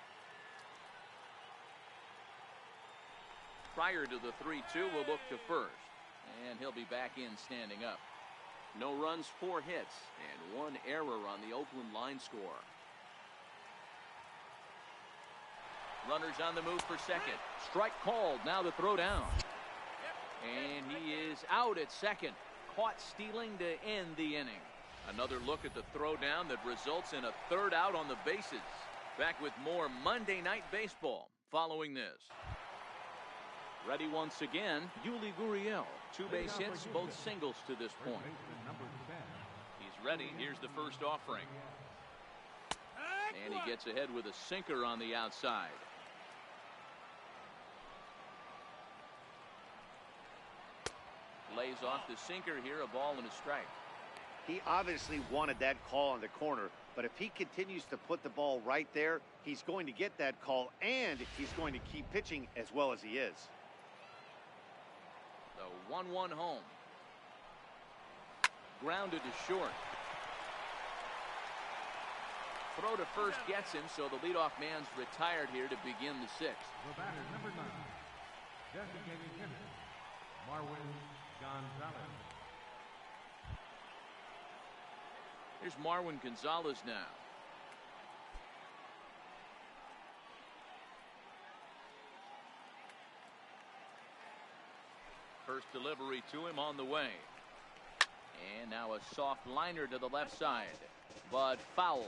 Prior to the 3-2, we'll look to first. And he'll be back in standing up. No runs, 4 hits, and 1 error on the Oakland line score. Runners on the move for second. Strike called. Now the throw down. And he is out at second. Caught stealing to end the inning. Another look at the throwdown that results in a third out on the bases. Back with more Monday Night Baseball following this. Ready once again, Yuli Gurriel. 2 base hits, both singles to this point. He's ready. Here's the first offering. And he gets ahead with a sinker on the outside. Lays off the sinker here, a ball and a strike. He obviously wanted that call on the corner, but if he continues to put the ball right there, he's going to get that call, and he's going to keep pitching as well as he is. The 1-1 home. Grounded to short. Throw to first gets him, so the leadoff man's retired here to begin the 6th. The batter, number 9, designated hitter, Marwin Gonzalez. Here's Marwin Gonzalez now. First delivery to him on the way. And now a soft liner to the left side, but foul.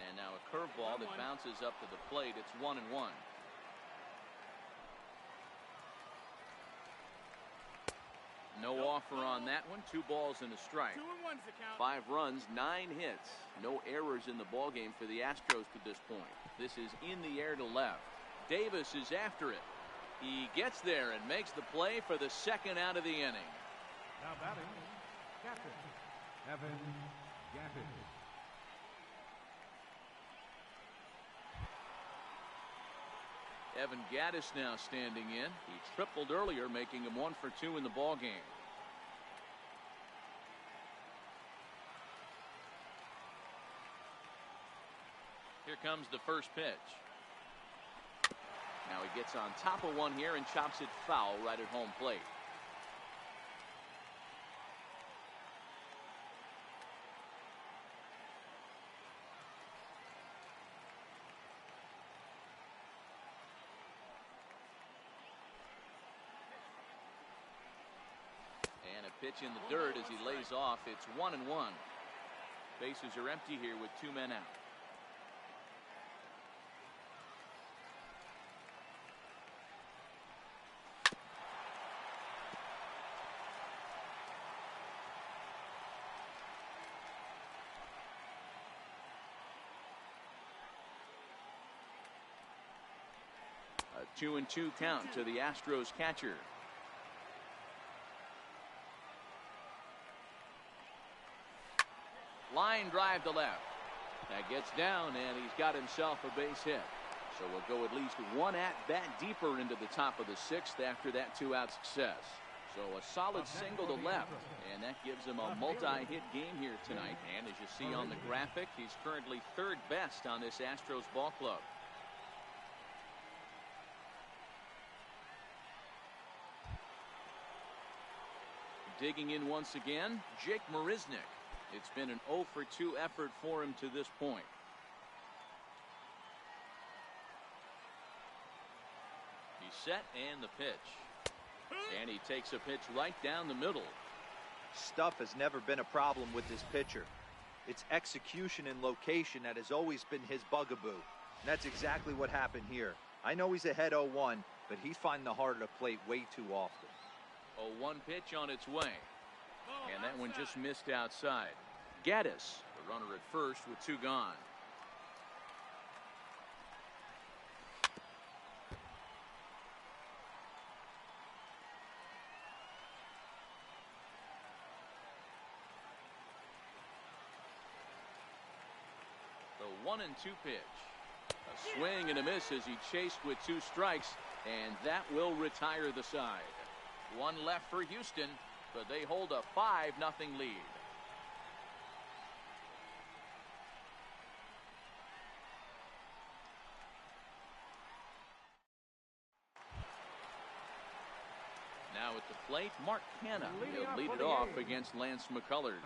And now a curveball that bounces up to the plate. It's 1-1. No offer on that one. 2 balls and a strike. 2-1's the count. 5 runs, 9 hits. No errors in the ballgame for the Astros to this point. This is in the air to left. Davis is after it. He gets there and makes the play for the 2nd out of the inning. Now batting, captain, Evan Gaffin. Evan Gaddis now standing in. He tripled earlier, making him 1 for 2 in the ballgame. Here comes the first pitch. Now he gets on top of one here and chops it foul right at home plate. And a pitch in the dirt as he lays off. It's 1-1. Bases are empty here with 2 men out. A 2-2 count to the Astros catcher. Line drive to left. That gets down, and he's got himself a base hit. So we'll go at least 1 at-bat deeper into the top of the 6th after that 2-out success. So a solid single to left, and that gives him a multi-hit game here tonight. And as you see on the graphic, he's currently 3rd best on this Astros ball club. Digging in once again, Jake Marisnick. It's been an 0 for 2 effort for him to this point. He's set and the pitch. And he takes a pitch right down the middle. Stuff has never been a problem with this pitcher. It's execution and location that has always been his bugaboo. And that's exactly what happened here. I know he's ahead 0-1, but he's finding the heart of the plate way too often. 0-1 pitch on its way. And that one just missed outside. Gaddis, the runner at first with 2 gone. The 1-2 pitch. A swing and a miss as he chased with 2 strikes, and that will retire the side. 1 left for Houston, but they hold a 5-0 lead. Now at the plate, Mark Canna. He'll lead it off against Lance McCullers.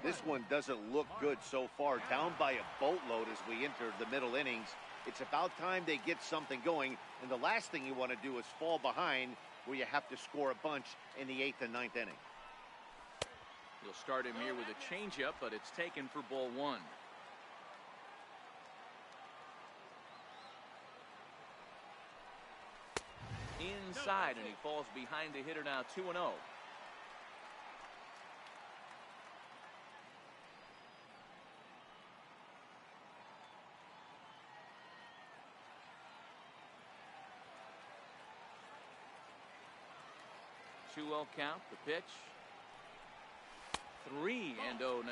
This one doesn't look good so far. Down by a boatload as we enter the middle innings. It's about time they get something going, and the last thing you want to do is fall behind where you have to score a bunch in the 8th and 9th inning. He'll start him here with a changeup, but it's taken for ball 1. Inside, and he falls behind the hitter now, 2-0. Two-0 count, the pitch. 3-0 now.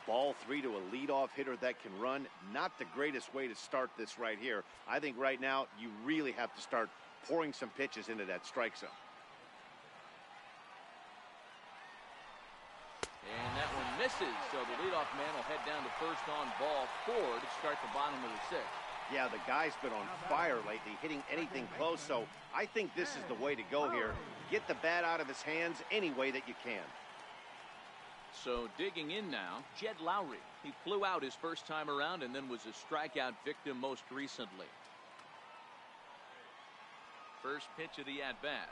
Ball 3 to a leadoff hitter that can run. Not the greatest way to start this right here. I think right now you really have to start pouring some pitches into that strike zone. And that one misses, so the leadoff man will head down to first on ball 4 to start the bottom of the 6th. Yeah, the guy's been on fire lately, hitting anything close, so I think this is the way to go here. Get the bat out of his hands any way that you can. So digging in now, Jed Lowry. He flew out his first time around and then was a strikeout victim most recently. First pitch of the at-bat.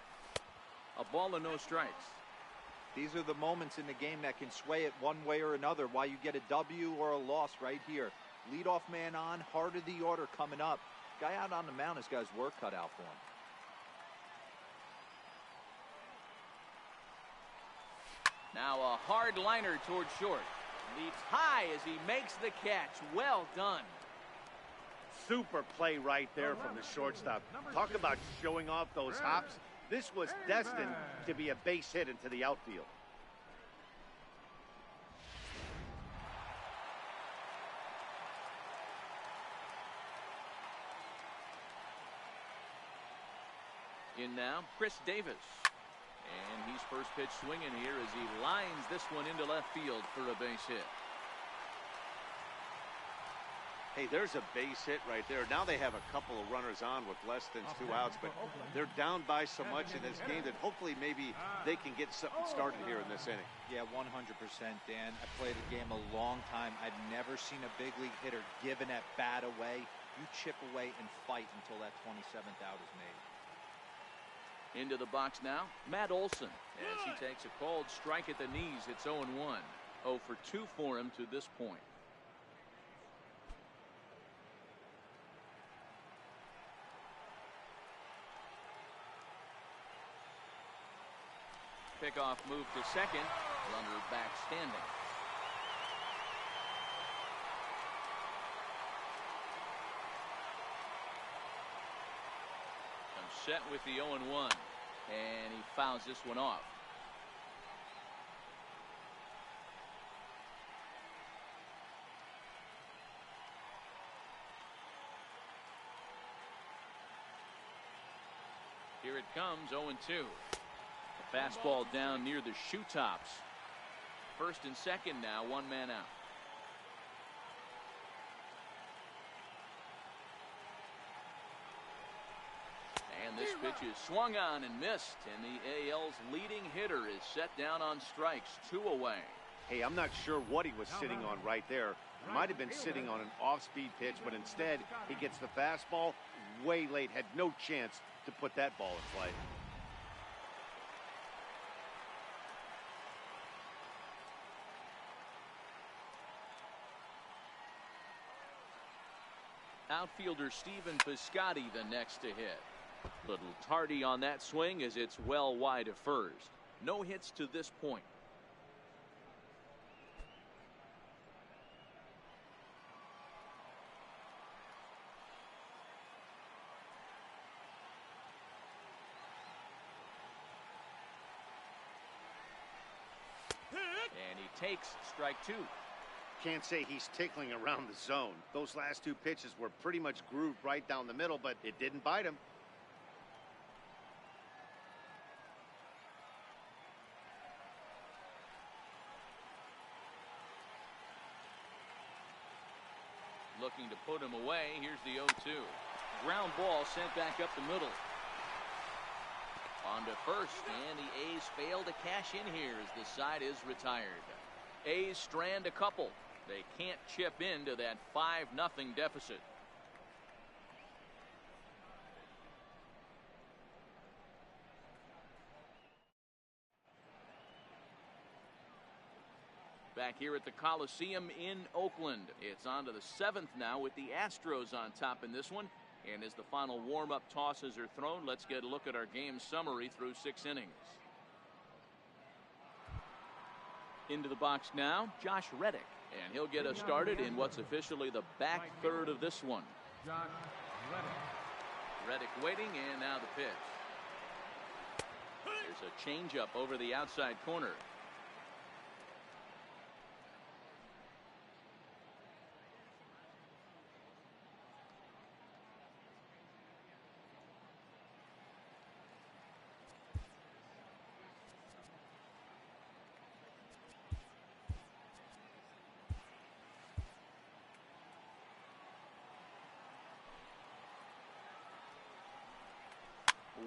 A ball and no strikes. These are the moments in the game that can sway it one way or another, why you get a W or a loss right here. Leadoff man on, heart of the order coming up. Guy out on the mound has got his work cut out for him. Now a hard liner towards short. Leaps high as he makes the catch. Well done. Super play right there from the shortstop. Talk about showing off those hops. This was destined to be a base hit into the outfield. In now, Chris Davis. And he's first pitch swinging here as he lines this one into left field for a base hit. Hey, there's a base hit right there. Now they have a couple of runners on with less than 2 outs, but they're down by so much in this game that hopefully maybe they can get something started here in this inning. Yeah, 100%, Dan. I played the game a long time. I've never seen a big league hitter give an at-bat away. You chip away and fight until that 27th out is made. Into the box now, Matt Olson. As he takes a called strike at the knees, it's 0-1. 0 for 2 for him to this point. Pickoff move to second. Runner back standing. Set with the 0-1, and he fouls this one off. Here it comes, 0-2. A fastball down near the shoe tops. First and second now, 1 man out. And this pitch is swung on and missed, and the AL's leading hitter is set down on strikes, 2 away. Hey, I'm not sure what he was sitting on right there. Might have been sitting on an off-speed pitch, but instead he gets the fastball way late, had no chance to put that ball in play. Outfielder Stephen Piscotty the next to hit. Little tardy on that swing as it's well wide of first. No hits to this point. And he takes strike 2. Can't say he's tickling around the zone. Those last 2 pitches were pretty much grooved right down the middle, but it didn't bite him. Looking to put him away. Here's the 0-2. Ground ball sent back up the middle. On to first, and the A's fail to cash in here as the side is retired. A's strand a couple. They can't chip into that 5-0 deficit. Back here at the Coliseum in Oakland. It's on to the 7th now with the Astros on top in this one. And as the final warm-up tosses are thrown, let's get a look at our game summary through 6 innings. Into the box now, Josh Reddick. And he'll get us started in what's officially the back third of this one. Josh Reddick waiting, and now the pitch. There's a changeup over the outside corner.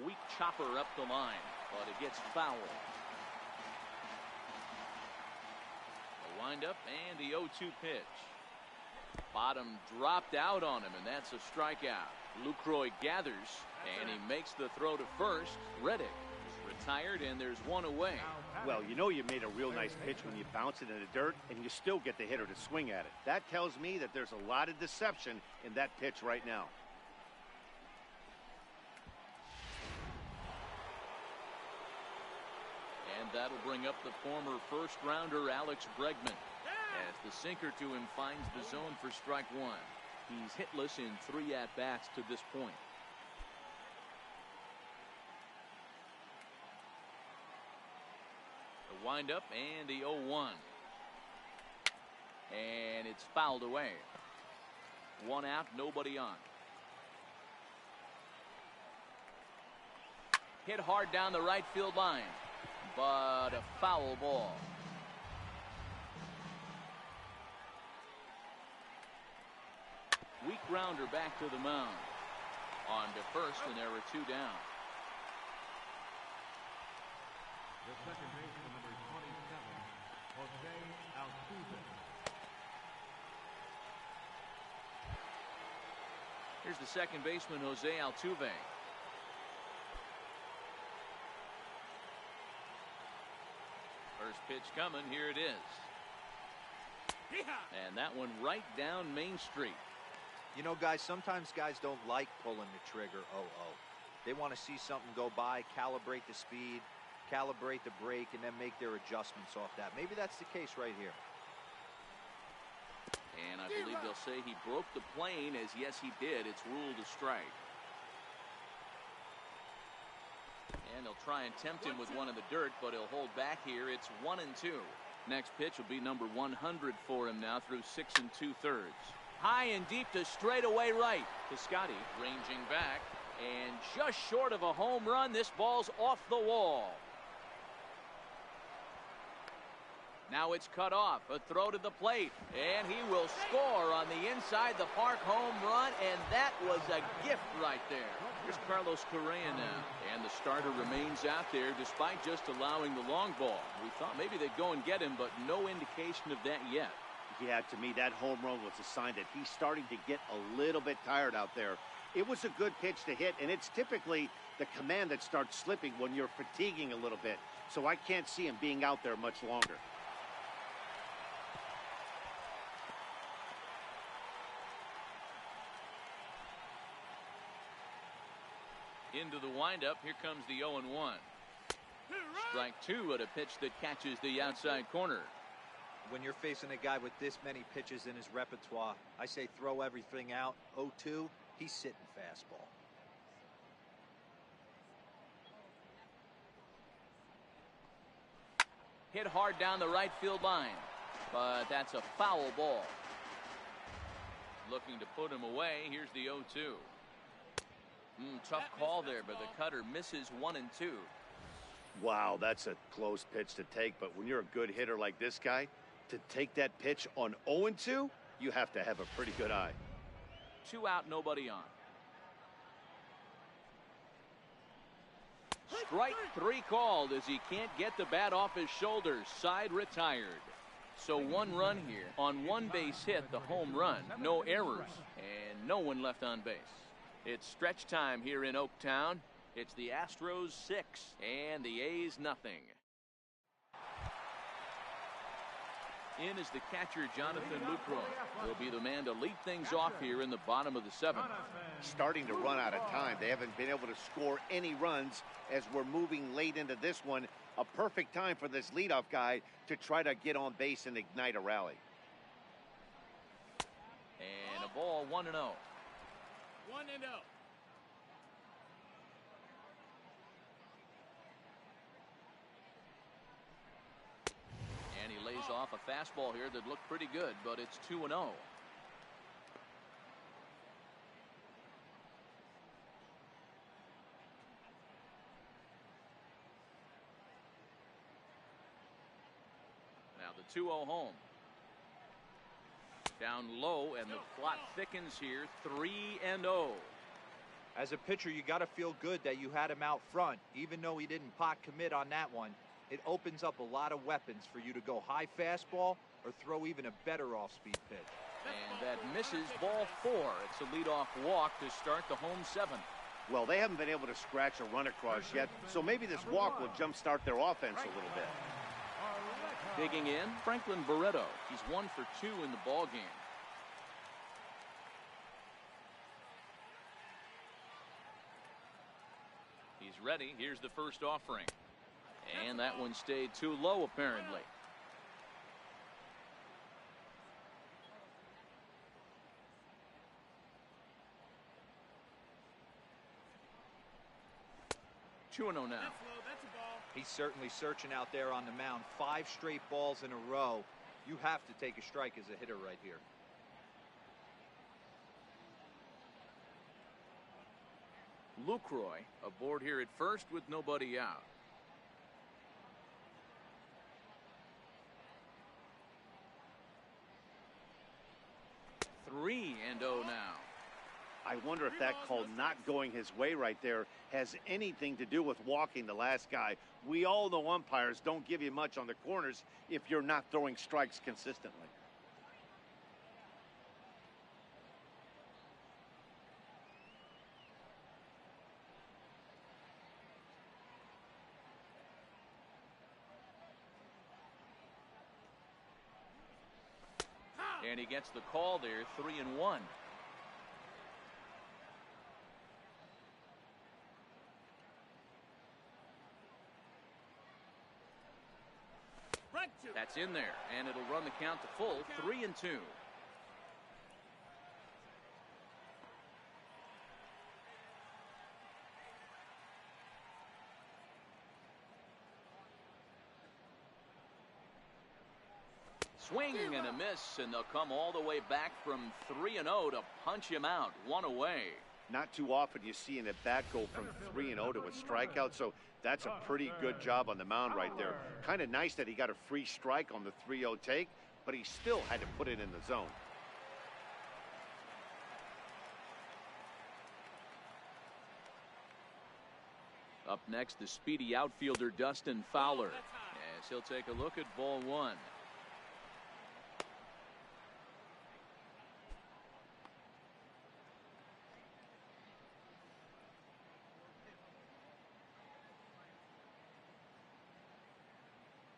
Weak chopper up the line, but it gets foul. A windup and the 0-2 pitch. Bottom dropped out on him, and that's a strikeout. Lucroy gathers, and he makes the throw to first. Reddick is retired, and there's one away. Well, you know you made a real nice pitch when you bounce it in the dirt, and you still get the hitter to swing at it. That tells me that there's a lot of deception in that pitch right now. That'll bring up the former first-rounder Alex Bregman as the sinker to him finds the zone for strike one. He's hitless in 3 at-bats to this point. The windup and the 0-1. And it's fouled away. 1 out, nobody on. Hit hard down the right field line. But a foul ball. Weak grounder back to the mound. On to first, and there are 2 down. The second baseman, number 27, Jose Altuve. Here's the second baseman, Jose Altuve. First pitch coming, here it is. And that one right down Main Street. You know, guys, sometimes guys don't like pulling the trigger 0-0. They want to see something go by, calibrate the speed, calibrate the brake, and then make their adjustments off that. Maybe that's the case right here. And I believe they'll say he broke the plane, as yes he did. It's ruled a strike. And they'll try and tempt him with one in the dirt, but he'll hold back here. It's 1-2. Next pitch will be number 100 for him now through 6 2/3. High and deep to straightaway right. Piscotty ranging back, and just short of a home run. This ball's off the wall. Now it's cut off. A throw to the plate, and he will score on the inside the park home run, and that was a gift right there. Here's Carlos Correa now, and the starter remains out there despite just allowing the long ball. We thought maybe they'd go and get him, but no indication of that yet. Yeah, to me, that home run was a sign that he's starting to get a little bit tired out there. It was a good pitch to hit, and it's typically the command that starts slipping when you're fatiguing a little bit. So I can't see him being out there much longer. Into the windup. Here comes the 0-1. Strike 2 at a pitch that catches the outside corner. When you're facing a guy with this many pitches in his repertoire, I say throw everything out. 0-2, he's sitting fastball. Hit hard down the right field line, but that's a foul ball. Looking to put him away. Here's the 0-2. Tough call there, but the cutter misses 1-2. Wow, that's a close pitch to take, but when you're a good hitter like this guy, to take that pitch on 0-2, you have to have a pretty good eye. 2 out, nobody on. Strike three called as he can't get the bat off his shoulders. Side retired. So one run here on one base hit, the home run. No errors and no one left on base. It's stretch time here in Oaktown. It's the Astros 6 and the A's nothing. In is the catcher, Jonathan Lucroy. He'll be the man to lead things off here in the bottom of the seventh. Starting to run out of time. They haven't been able to score any runs as we're moving late into this one. A perfect time for this leadoff guy to try to get on base and ignite a rally. And a ball, 1-0. 1-0. And he lays off a fastball here that looked pretty good, but it's 2-0. Now the 2-0 home. Down low, and the plot thickens here. 3-0. As a pitcher, you got to feel good that you had him out front, even though he didn't pot commit on that one. It opens up a lot of weapons for you to go high fastball or throw even a better off-speed pitch. And that misses, ball 4. It's a leadoff walk to start the home 7th. Well, they haven't been able to scratch a run across yet, so maybe this walk will jumpstart their offense a little bit. Digging in, Franklin Barreto. He's 1 for 2 in the ball game. He's ready. Here's the first offering. And that one stayed too low, apparently. Two and 0 now. He's certainly searching out there on the mound. 5 straight balls in a row. You have to take a strike as a hitter right here. Lucroy aboard here at first with nobody out. Three and 0 now. I wonder if that call not going his way right there has anything to do with walking the last guy. We all know umpires don't give you much on the corners if you're not throwing strikes consistently. And he gets the call there, 3-1. That's in there, and it'll run the count to full, 3-2. Swing and a miss, and they'll come all the way back from 3-0 to punch him out, 1 away. Not too often you see an at-bat go from 3-0 to a strikeout, so that's a pretty good job on the mound right there. Kind of nice that he got a free strike on the 3-0 take, but he still had to put it in the zone. Up next, the speedy outfielder Dustin Fowler, as he'll take a look at ball 1.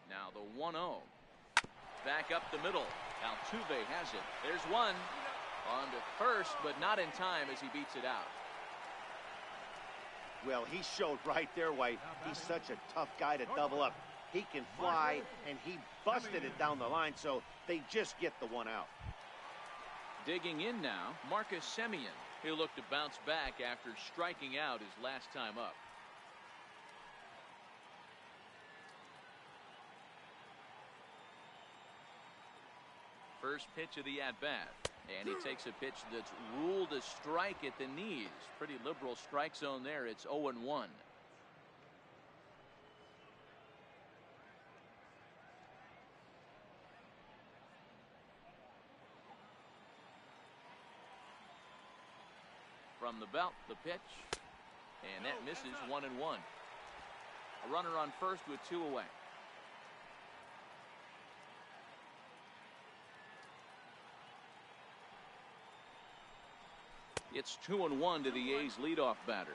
Now the 1-0. Back up the middle. Altuve has it. There's one. On to first, but not in time as he beats it out. Well, he showed right there why he's such a tough guy to double up. He can fly, and he busted it down the line, so they just get the one out. Digging in now, Marcus Semien. He'll look to bounce back after striking out his last time up. First pitch of the at-bat, and he takes a pitch that's ruled a strike at the knees. Pretty liberal strike zone there. It's 0-1. From the belt, the pitch, and that misses, 1-1. A runner on first with 2 away. It's 2-1 to the A's leadoff batter.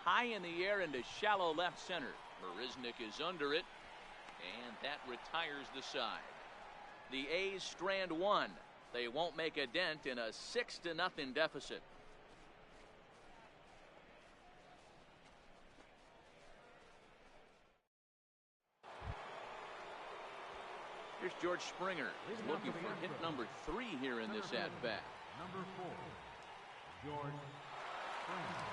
High in the air into shallow left center. Marisnik is under it, and that retires the side. The A's strand 1. They won't make a dent in a 6-0 deficit. Here's George Springer. He's looking for hit number 3 here in this at-bat. Number 4, George Springer.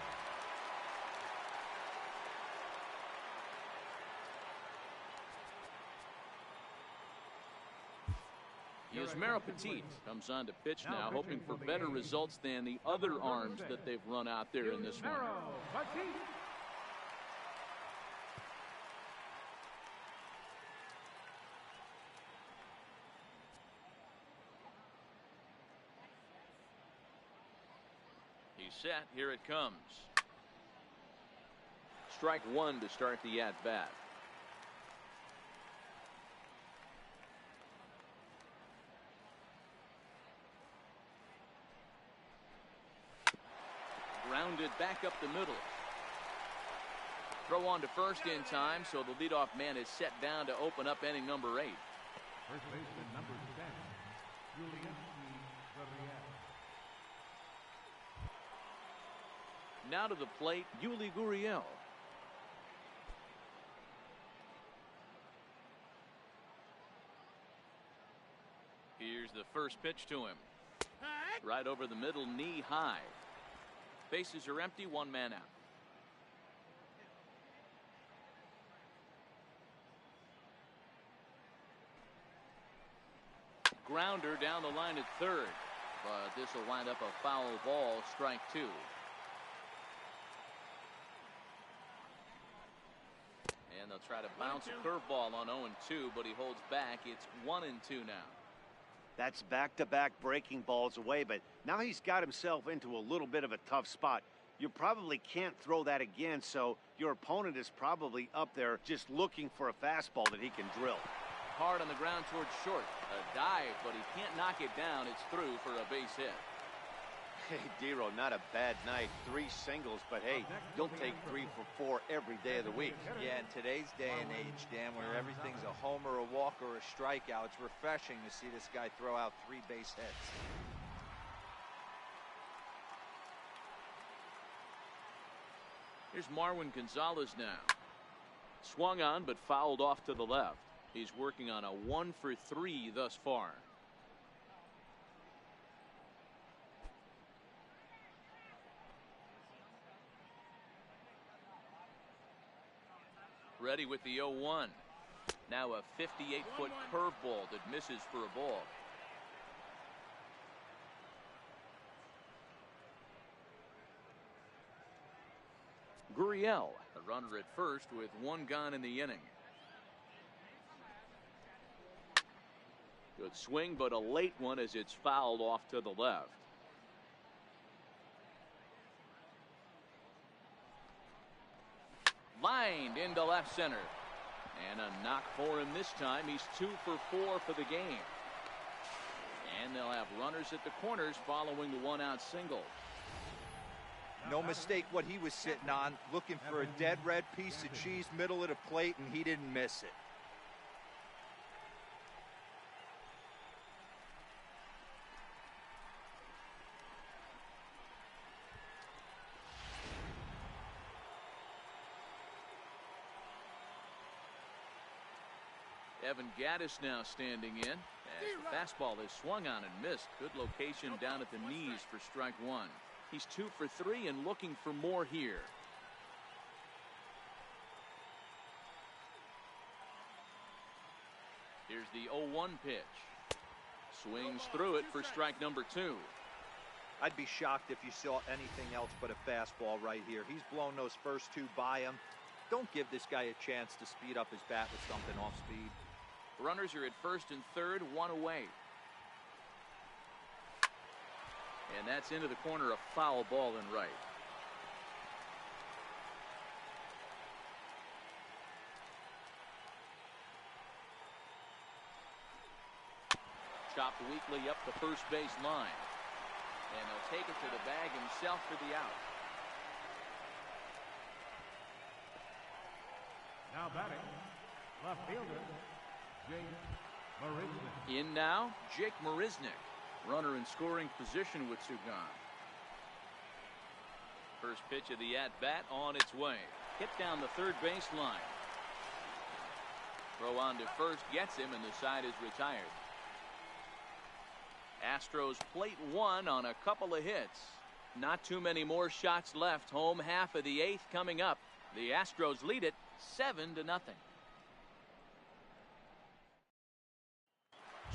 Yasmero Petit comes on to pitch now, hoping for better results than the other arms that they've run out there in this one. He's set. Here it comes. Strike 1 to start the at-bat. Grounded back up the middle. Throw on to first in time, so the leadoff man is set down to open up inning number 8. First baseman number 10, Julian Gurriel. Now to the plate, Yuli Gurriel. Here's the first pitch to him. Right over the middle, knee high. Bases are empty, 1 man out. Grounder down the line at third, but this will wind up a foul ball, strike 2. And they'll try to bounce a curveball on 0-2, but he holds back. It's 1-2 now. That's back-to-back breaking balls away, but now he's got himself into a little bit of a tough spot. You probably can't throw that again, so your opponent is probably up there just looking for a fastball that he can drill. Hard on the ground towards short. A dive, but he can't knock it down. It's through for a base hit. Hey, Dero, not a bad night. 3 singles, but hey, you'll take 3 for 4 every day of the week. Yeah, in today's day and age, Dan, where everything's a homer, a walk, or a strikeout, it's refreshing to see this guy throw out 3 base hits. Here's Marwin Gonzalez now. Swung on, but fouled off to the left. He's working on a 1 for 3 thus far. Ready with the 0-1. Now a 58-foot curveball that misses for a ball. Gurriel, a runner at first with 1 gone in the inning. Good swing, but a late one as it's fouled off to the left. Lined into left center. And a knock for him this time. He's 2 for 4 for the game. And they'll have runners at the corners following the 1-out single. No mistake what he was sitting on, looking for a dead red piece of cheese middle of the plate, and he didn't miss it. Evan Gaddis now standing in as the fastball is swung on and missed. Good location down at the knees for strike 1. He's 2 for 3 and looking for more here. Here's the 0-1 pitch. Swings through it for strike number 2. I'd be shocked if you saw anything else but a fastball right here. He's blown those first 2 by him. Don't give this guy a chance to speed up his bat with something off speed. Runners are at first and third, one away. And that's into the corner, a foul ball in right. Chopped weakly up the first base line. And he'll take it to the bag himself for the out. Now batting, left fielder, Jake Marisnik. In now, Jake Marisnik. Runner in scoring position with Sugan. First pitch of the at-bat on its way. Hit down the third base line. Throw on to first gets him, and the side is retired. Astros plate one on a couple of hits. Not too many more shots left. Home half of the eighth coming up. The Astros lead it 7-0.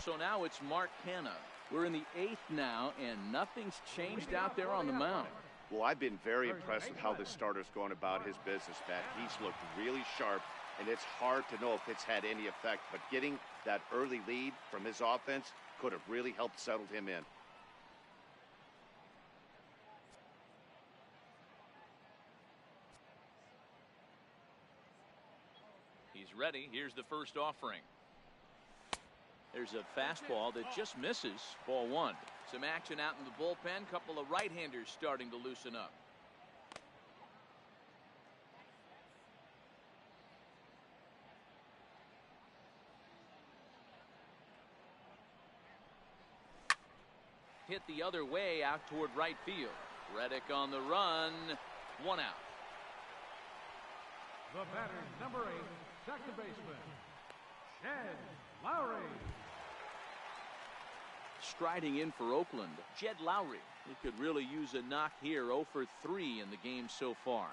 So now it's Mark Canha. We're in the eighth now, and nothing's changed out there on the mound. Well, I've been very impressed with how this starter's going about his business, Pat. He's looked really sharp, and it's hard to know if it's had any effect, but getting that early lead from his offense could have really helped settle him in. He's ready. Here's the first offering. There's a fastball that just misses. Ball one. Some action out in the bullpen. Couple of right-handers starting to loosen up. Hit the other way out toward right field. Reddick on the run. One out. The batter, number 8, second baseman, Jed Lowry. Striding in for Oakland, Jed Lowry. He could really use a knock here. 0 for 3 in the game so far.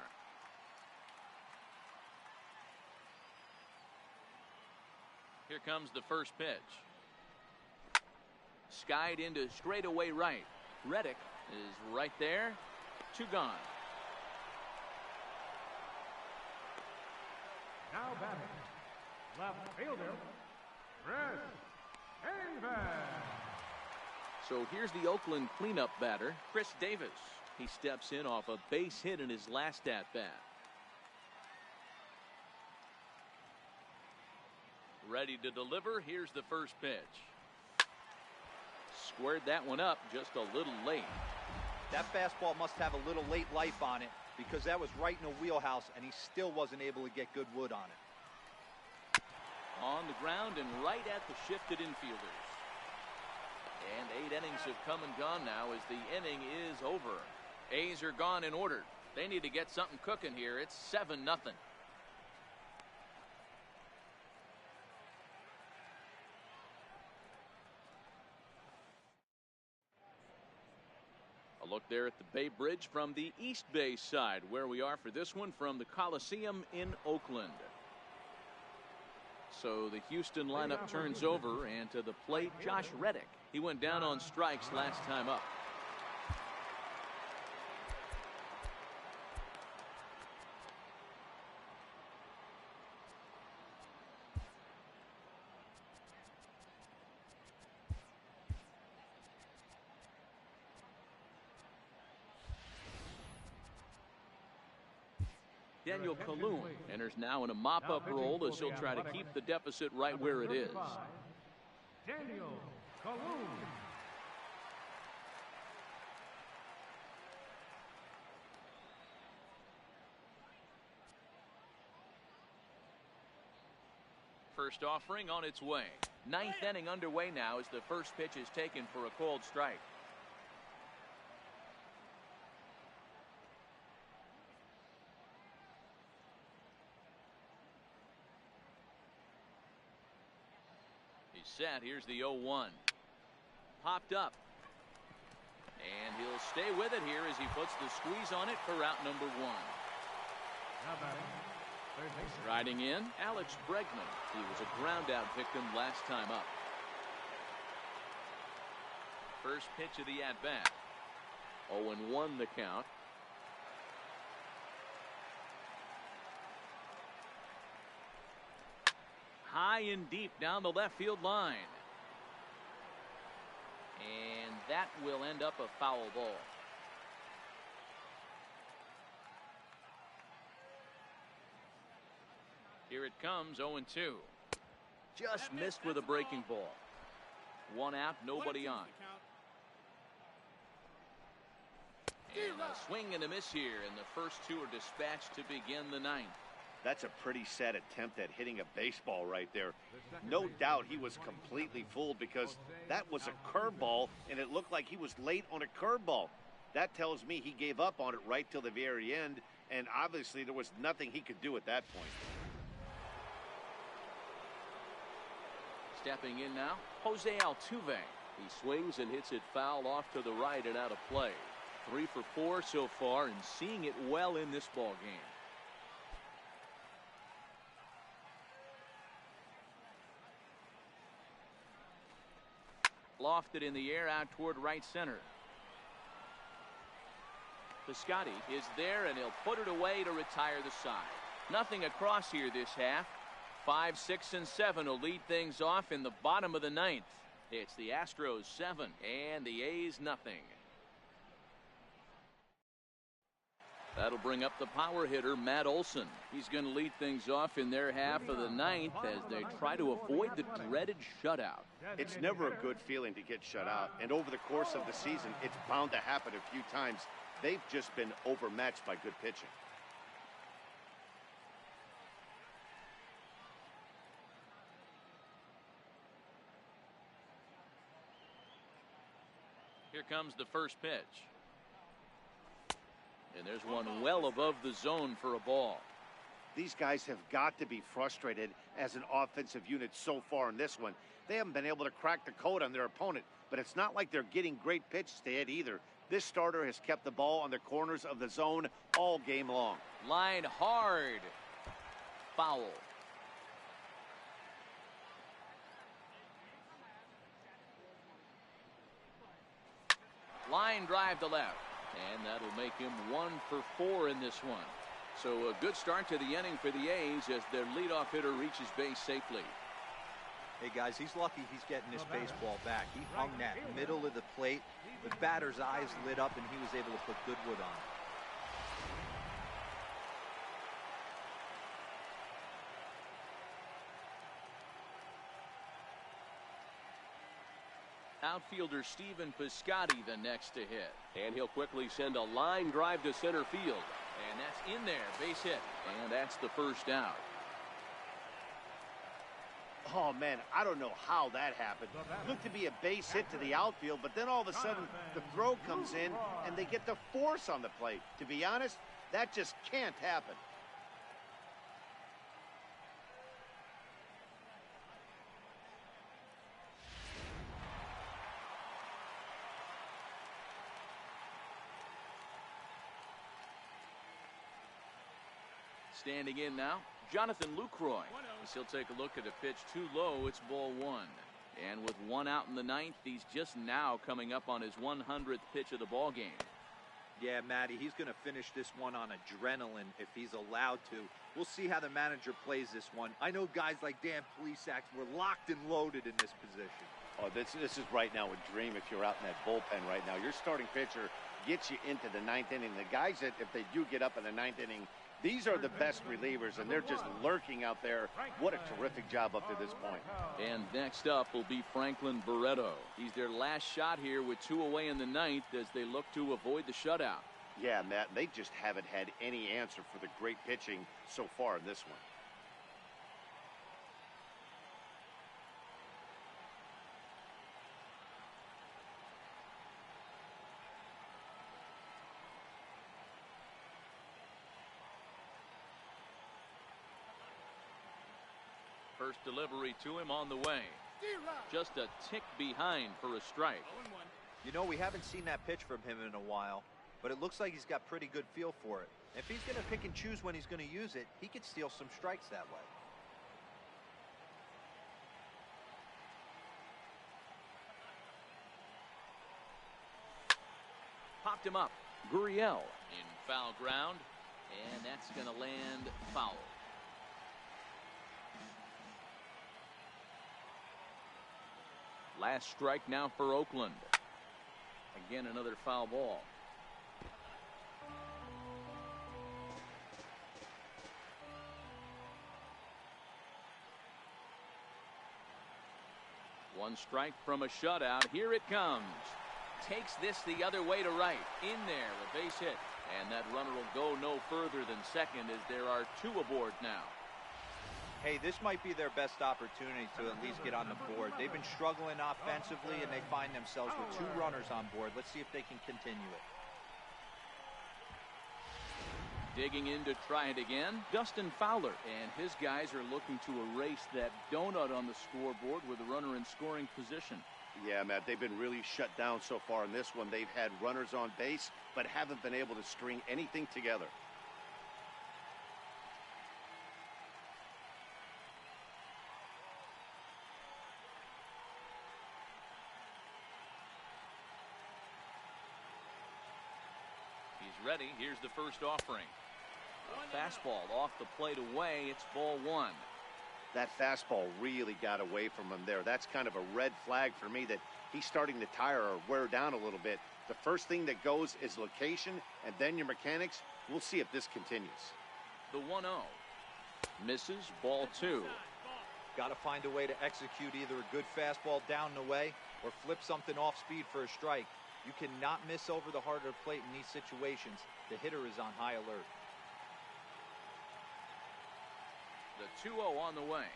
Here comes the first pitch. Skied into straightaway right. Reddick is right there. 2 gone. Now batting, left fielder, Chris Davis. So here's the Oakland cleanup batter, Chris Davis. He steps in off a base hit in his last at-bat. Ready to deliver. Here's the first pitch. Squared that one up just a little late. That fastball must have a little late life on it, because that was right in the wheelhouse, and he still wasn't able to get good wood on it. On the ground and right at the shifted infielders. And 8 innings have come and gone now as the inning is over. A's are gone in order. They need to get something cooking here. It's 7-0. A look there at the Bay Bridge from the East Bay side, where we are for this one from the Coliseum in Oakland. So the Houston lineup turns over, and to the plate, Josh Reddick. He went down on strikes last time up. Daniel Kalun enters now in a mop-up role as he'll try to keep the deficit right where it is. Daniel Kalun. First offering on its way. 9th inning underway now as the first pitch is taken for a called strike. Set. Here's the 0-1. Popped up. And he'll stay with it here as he puts the squeeze on it for out number 1. Now batting, third baseman. Riding in, Alex Bregman. He was a ground out victim last time up. First pitch of the at-bat. 0-1 the count. high and deep down the left field line. And that will end up a foul ball. Here it comes, 0-2. Just missed with a breaking ball. One out, nobody on. And a swing and a miss here, and the first two are dispatched to begin the ninth. That's a pretty sad attempt at hitting a baseball right there. No doubt he was completely fooled because that was a curveball, and it looked like he was late on a curveball. That tells me he gave up on it right till the very end, and obviously there was nothing he could do at that point. Stepping in now, Jose Altuve. He swings and hits it foul off to the right and out of play. 3 for 4 so far and seeing it well in this ball game. Lofted in the air out toward right center. Piscotty is there and he'll put it away to retire the side. Nothing across here this half. 5, 6, and 7 will lead things off in the bottom of the ninth. It's the Astros 7 and the A's nothing. That'll bring up the power hitter, Matt Olson. He's going to lead things off in their half of the ninth as they try to avoid the dreaded shutout. It's never a good feeling to get shut out, and over the course of the season, it's bound to happen a few times. They've just been overmatched by good pitching. Here comes the first pitch. And there's one well above the zone for a ball. These guys have got to be frustrated as an offensive unit so far in this one. They haven't been able to crack the code on their opponent, but it's not like they're getting great pitches to hit either. This starter has kept the ball on the corners of the zone all game long. Line hard. Foul. Line drive to left. And that'll make him 1 for 4 in this one. So a good start to the inning for the A's as their leadoff hitter reaches base safely. Hey, guys, he's lucky he's getting this baseball back. He hung that middle of the plate. The batter's eyes lit up, and he was able to put good wood on it. Outfielder Stephen Piscotty the next to hit. And he'll quickly send a line drive to center field. And that's in there, base hit. And that's the first out. Oh, man, I don't know how that happened. Looked to be a base hit to the outfield, but then all of a sudden the throw comes in and they get the force on the plate. To be honest, that just can't happen. Standing in now, Jonathan Lucroy. As he'll take a look at a pitch too low. It's ball 1. And with 1 out in the ninth, he's just now coming up on his 100th pitch of the ball game. Yeah, Matty, he's going to finish this one on adrenaline if he's allowed to. We'll see how the manager plays this one. I know guys like Dan Plesac were locked and loaded in this position. Oh, this is right now a dream if you're out in that bullpen right now. Your starting pitcher gets you into the ninth inning. The guys that, if they do get up in the ninth inning, these are the best relievers, and they're just lurking out there. What a terrific job up to this point. And next up will be Franklin Barreto. He's their last shot here with 2 away in the ninth as they look to avoid the shutout. Yeah, Matt, they just haven't had any answer for the great pitching so far in this one. First delivery to him on the way. Just a tick behind for a strike. You know, we haven't seen that pitch from him in a while, but it looks like he's got pretty good feel for it. If he's going to pick and choose when he's going to use it, he could steal some strikes that way. Popped him up. Gurriel in foul ground, and that's going to land foul. Last strike now for Oakland. Again, another foul ball. One strike from a shutout. Here it comes. Takes this the other way to right. In there, a base hit. And that runner will go no further than second as there are two aboard now. Hey, this might be their best opportunity to at least get on the board. They've been struggling offensively, and they find themselves with two runners on board. Let's see if they can continue it. Digging in to try it again, Dustin Fowler. And his guys are looking to erase that donut on the scoreboard with a runner in scoring position. Yeah, Matt, they've been really shut down so far in this one. They've had runners on base, but haven't been able to string anything together. He's ready. Here's the first offering. A fastball off the plate away. It's ball one. That fastball really got away from him there. That's kind of a red flag for me that he's starting to tire or wear down a little bit. The first thing that goes is location and then your mechanics. We'll see if this continues. The 1-0. Misses, ball two. Got to find a way to execute either a good fastball down and away or flip something off speed for a strike. You cannot miss over the heart of the plate in these situations. The hitter is on high alert. The 2-0 on the way.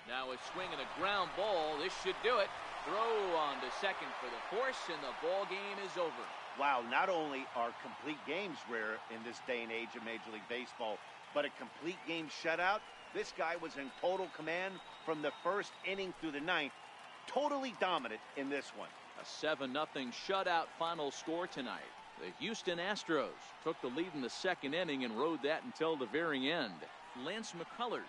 Now a swing and a ground ball. This should do it. Throw on to second for the force, and the ball game is over. Wow, not only are complete games rare in this day and age of Major League Baseball, but a complete game shutout. This guy was in total command from the first inning through the ninth. Totally dominant in this one. A 7-0 shutout final score tonight. The Houston Astros took the lead in the second inning and rode that until the very end. Lance McCullers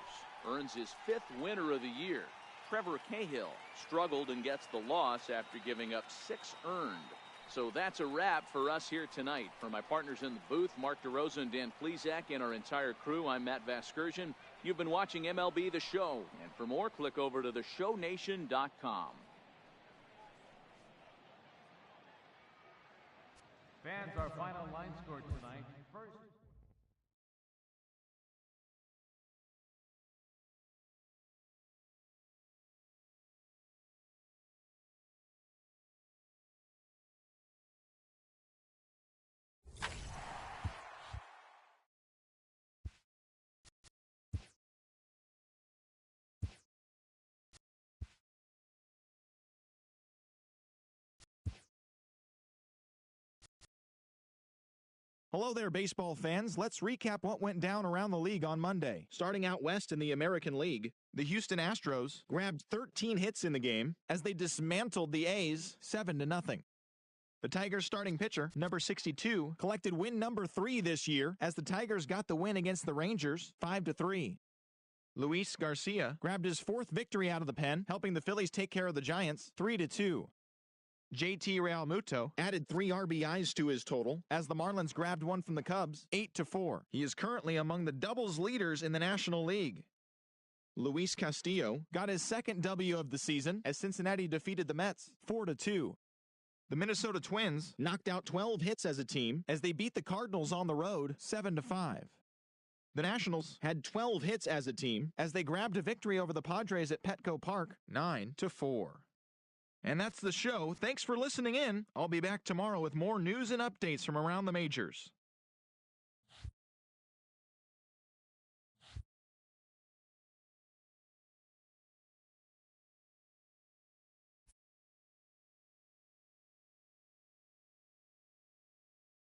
earns his 5th winner of the year. Trevor Cahill struggled and gets the loss after giving up 6 earned. So that's a wrap for us here tonight. For my partners in the booth, Mark DeRosa and Dan Plesac, and our entire crew, I'm Matt Vasgersian. You've been watching MLB The Show. And for more, click over to theshownation.com. Fans, our final line score tonight. First. Hello there, baseball fans. Let's recap what went down around the league on Monday. Starting out west in the American League, the Houston Astros grabbed 13 hits in the game as they dismantled the A's 7-0. The Tigers' starting pitcher, number 62, collected win number 3 this year as the Tigers got the win against the Rangers 5-3. Luis Garcia grabbed his 4th victory out of the pen, helping the Phillies take care of the Giants 3-2. JT Realmuto added 3 RBIs to his total as the Marlins grabbed one from the Cubs 8-4. He is currently among the doubles leaders in the National League. Luis Castillo got his 2nd W of the season as Cincinnati defeated the Mets 4-2. The Minnesota Twins knocked out 12 hits as a team as they beat the Cardinals on the road 7-5. The Nationals had 12 hits as a team as they grabbed a victory over the Padres at Petco Park 9-4. And that's the show. Thanks for listening in. I'll be back tomorrow with more news and updates from around the majors.